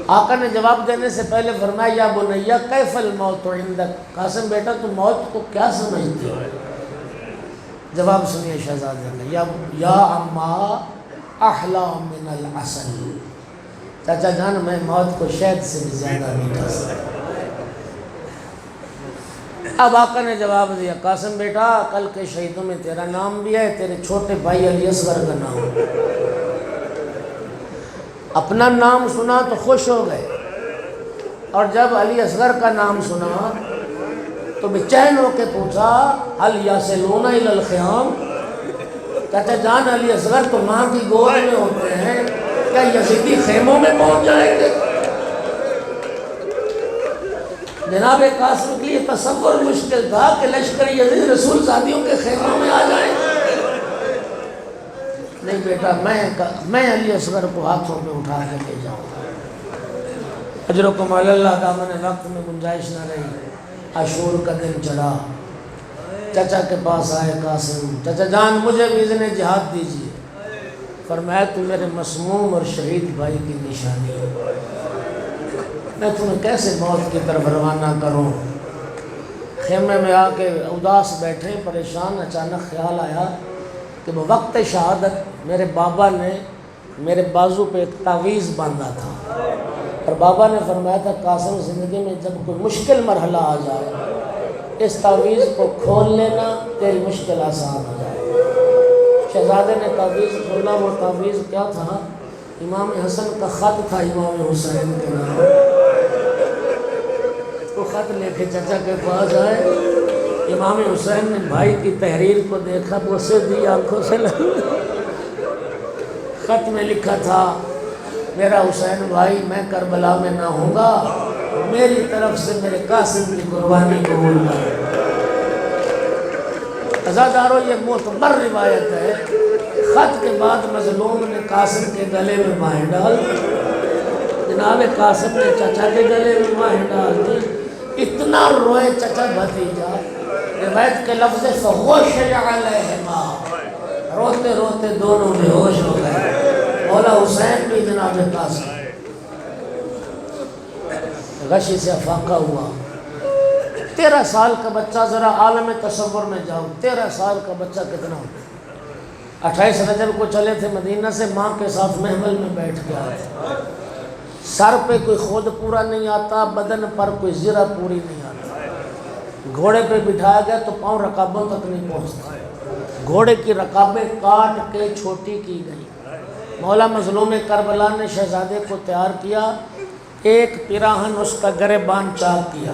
آقا نے جواب دینے سے پہلے فرمایا یا بنیا کیف الموت عندک، قاسم بیٹا تو موت کو کیا سمجھتی ہے؟ جواب سنیے شہزادے کا، یا اما احلا من العسل، چچا جان میں موت کو شہد سے بھی زیادہ میٹھا سمجھتا۔ اب آقا نے جواب دیا قاسم بیٹا کل کے شہیدوں میں تیرا نام بھی ہے، تیرے چھوٹے بھائی علی اصغر کا نام۔ اپنا نام سنا تو خوش ہو گئے، اور جب علی اصغر کا نام سنا تو بے چین ہو کے پوچھا هل یصلون الی الخیام، چچا جان علی اصغر تو ماں کی گود میں ہوتے ہیں، کیا یزیدی خیموں میں پہنچ جائیں گے؟ جناب قاسم کے لیے تصور مشکل تھا کہ لشکر یزید رسول زادیوں کے خیموں میں آ جائیں۔ نہیں بیٹا، میں علی اصغر کو ہاتھوں پہ اٹھا کے لے جاؤں گا۔ اجرکم علی اللہ، دامن وقت میں گنجائش نہ رہی۔ عاشور کا دن چڑھا، چچا کے پاس آئے قاسم، چچا جان مجھے بھی اذن جہاد دیجیے۔ فرمایا تو میرے مسموم اور شہید بھائی کی نشانی ہے، میں تمہیں کیسے موت کی طرف روانہ کروں؟ خیمے میں آ کے اداس بیٹھے پریشان، اچانک خیال آیا کہ وقت شہادت میرے بابا نے میرے بازو پہ ایک تعویذ باندھا تھا، اور بابا نے فرمایا تھا قاسم زندگی میں جب کوئی مشکل مرحلہ آ جائے اس تعویذ کو کھول لینا، تیری مشکل آسان ہو جائے۔ شہزادے نے تعویذ کھولا، وہ تعویذ کیا تھا؟ امام حسن کا خط تھا امام حسین کے نام۔ وہ خط لے کے چچا کے پاس آئے، امام حسین نے بھائی کی تحریر کو دیکھا تو اسے دی آنکھوں سے خط میں لکھا تھا میرا حسین بھائی میں کربلا میں نہ ہوں گا، میری طرف سے میرے قاسم کی قربانی قبول کر۔ عزادارو یہ معتبر روایت ہے، خط کے بعد مظلوم نے قاسم کے گلے میں ماہیں ڈال، جناب قاسم نے چچا کے گلے میں ماہیں ڈال دی، اتنا روئے چچا بھتیجا، روایت کے لفظ فغشی علیہما، روتے روتے دونوں بے ہوش ہو گئے۔ مولا حسین بھی جناب قاسم غشی سے افاقہ ہوا۔ 13 سال کا بچہ، ذرا عالم تصور میں جاؤ، 13 سال کا بچہ کتنا ہوتا؟ 28 رجب کو چلے تھے مدینہ سے، ماں کے ساتھ محمل میں بیٹھ کے آئے تھے۔ سر پہ کوئی خود پورا نہیں آتا، بدن پر کوئی زرہ پوری نہیں آتا، گھوڑے پہ بٹھایا گیا تو پاؤں رکابوں تک نہیں پہنچتا، گھوڑے کی رکابیں کاٹ کے چھوٹی کی گئی۔ مولا مظلوم کربلا نے شہزادے کو تیار کیا، ایک پیراہن اس کا گریبان چاک کیا،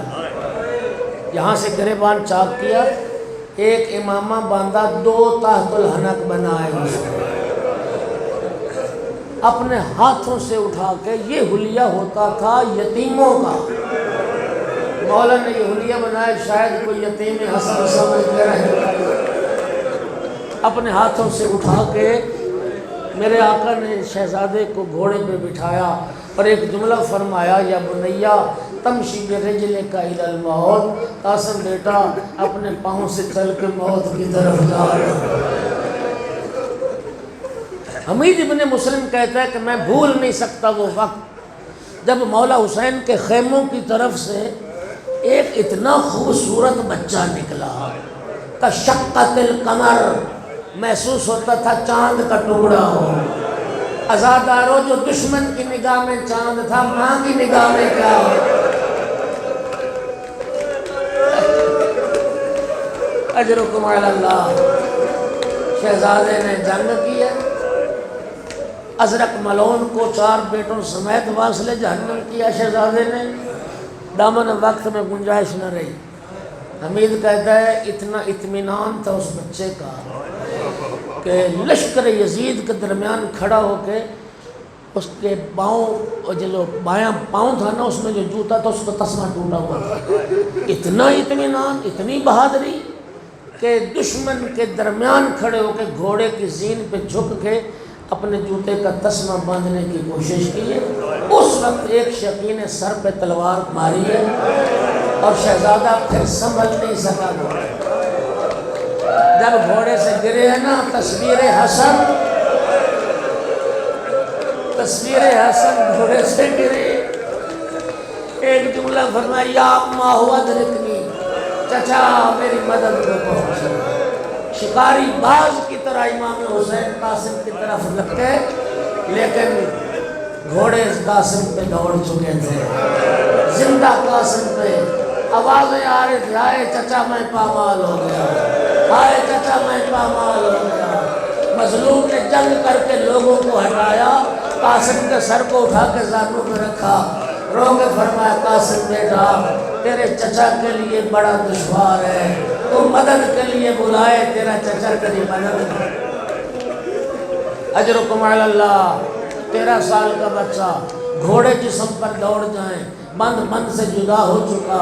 یہاں سے گریبان چاک کیا، ایک امامہ باندھا، 2 تحت الحنک بنائے اس نے، اپنے ہاتھوں سے اٹھا کے، یہ حلیہ ہوتا تھا یتیموں کا، مولا نے یہ حلیہ بنایا، شاید کوئی یتیم حسن سمجھ کے رہے، اپنے ہاتھوں سے اٹھا کے میرے آقا نے شہزادے کو گھوڑے پہ بٹھایا اور ایک جملہ فرمایا، یا بنیا تمشی برجلک الی الموت، قاسم بیٹا اپنے پاؤں سے چل کے موت کی طرف جا رہا۔ حمید ابن مسلم کہتا ہے کہ میں بھول نہیں سکتا وہ وقت جب مولا حسین کے خیموں کی طرف سے ایک اتنا خوبصورت بچہ نکلا، کشقت القمر، محسوس ہوتا تھا چاند کا ٹکڑا ہو۔ عزادارو جو دشمن کی نگاہ میں چاند تھا، ماں کی نگاہ میں کیا ہو؟ اجرکم علی اللہ۔ شہزادے نے جنگ کی ہے، ازرق ملعون کو 4 بیٹوں سمیت واصل جہنم کیا شہزادے نے، دامن وقت میں گنجائش نہ رہی۔ حمید کہتا ہے اتنا اطمینان تھا اس بچے کا کہ لشکر یزید کے درمیان کھڑا ہو کے اس کے پاؤں، جو بایاں پاؤں تھا نا اس میں جو جوتا تھا اس کا تسمہ ٹوٹا ہوا تھا، اتنا اطمینان، اتنی بہادری کہ دشمن کے درمیان کھڑے ہو کے گھوڑے کی زین پہ جھک کے اپنے جوتے کا تسمہ باندھنے کی کوشش کی ہے۔ اس وقت ایک شقی نے سر پہ تلوار ماری ہے اور شہزادہ پھر سنبھل نہیں سکا، جب گھوڑے سے گرے ہیں نا، تصویر حسن گھوڑے سے گرے، ایک جملہ فرمایا، یا اما ہوا درکنی، چچا میری مدد کو پہنچا۔ شکاری باز کی طرح امام حسین قاسم کی طرف لگتے، لیکن گھوڑے قاسم پہ دوڑ چکے تھے، زندہ قاسم پہ آوازیں آ رہی تھی، آئے چچا میں پامال ہو گیا، آئے چچا میں پامال ہو گیا۔ مظلوم نے جنگ کر کے لوگوں کو ہٹایا، قاسم کے سر کو اٹھا کے زانوں میں رکھا، رو کے فرمایا قاسم بیٹا تیرے چچا کے لیے بڑا دشوار ہے، تو مدد کے لیے بلائے، تیرا چچا تیری مدد کرے۔ اجرکم علی اللہ، 13 سال کا بچہ، گھوڑے جسم پر دوڑ جائیں، بند سے جدا ہو چکا،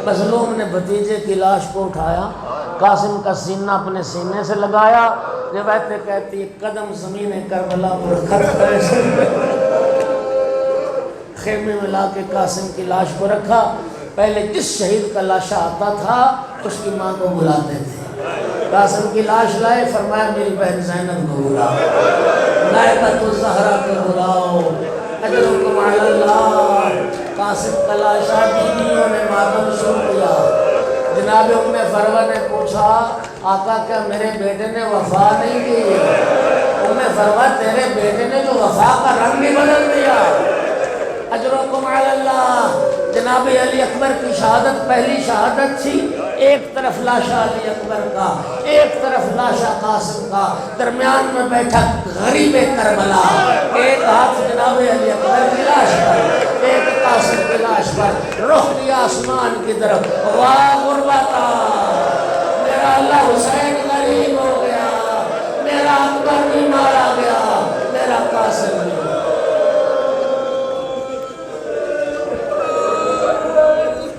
مظلوم نے بھتیجے کی لاش کو اٹھایا، قاسم کا سینہ اپنے سینے سے لگایا، روایتیں کہتی ہے قدم زمین کربلا پر خط خیمے میں لا کے قاسم کی لاش کو رکھا۔ پہلے جس شہید کا لاشا آتا تھا اس کی ماں کو بلاتے تھے، قاسم کی لاش لائے، فرمایا میری بہن زینب کو بلاؤ، نائبۃ الزہرا کو بلاؤ، اجرکم علی اللہ۔ قاسم کا لاشا بیویوں نے ماتم شروع کیا۔ جناب ام فروہ نے پوچھا آقا کیا میرے بیٹے نے وفا نہیں کی؟ ام فروہ تیرے بیٹے نے جو وفا کا رنگ بھی بدل دیا۔ اجرکم علی اللہ۔ جناب علی اکبر کی شہادت پہلی شہادت تھی، ایک طرف لاشا علی اکبر کا، ایک طرف لاشا قاسم کا، درمیان میں بیٹھا غریب کربلا، ایک ہاتھ جناب علی اکبر کی لاش پر، ایک قاسم کی لاش پر، رخ کیا آسمان کی طرف، واہ غربتا میرا اللہ حسین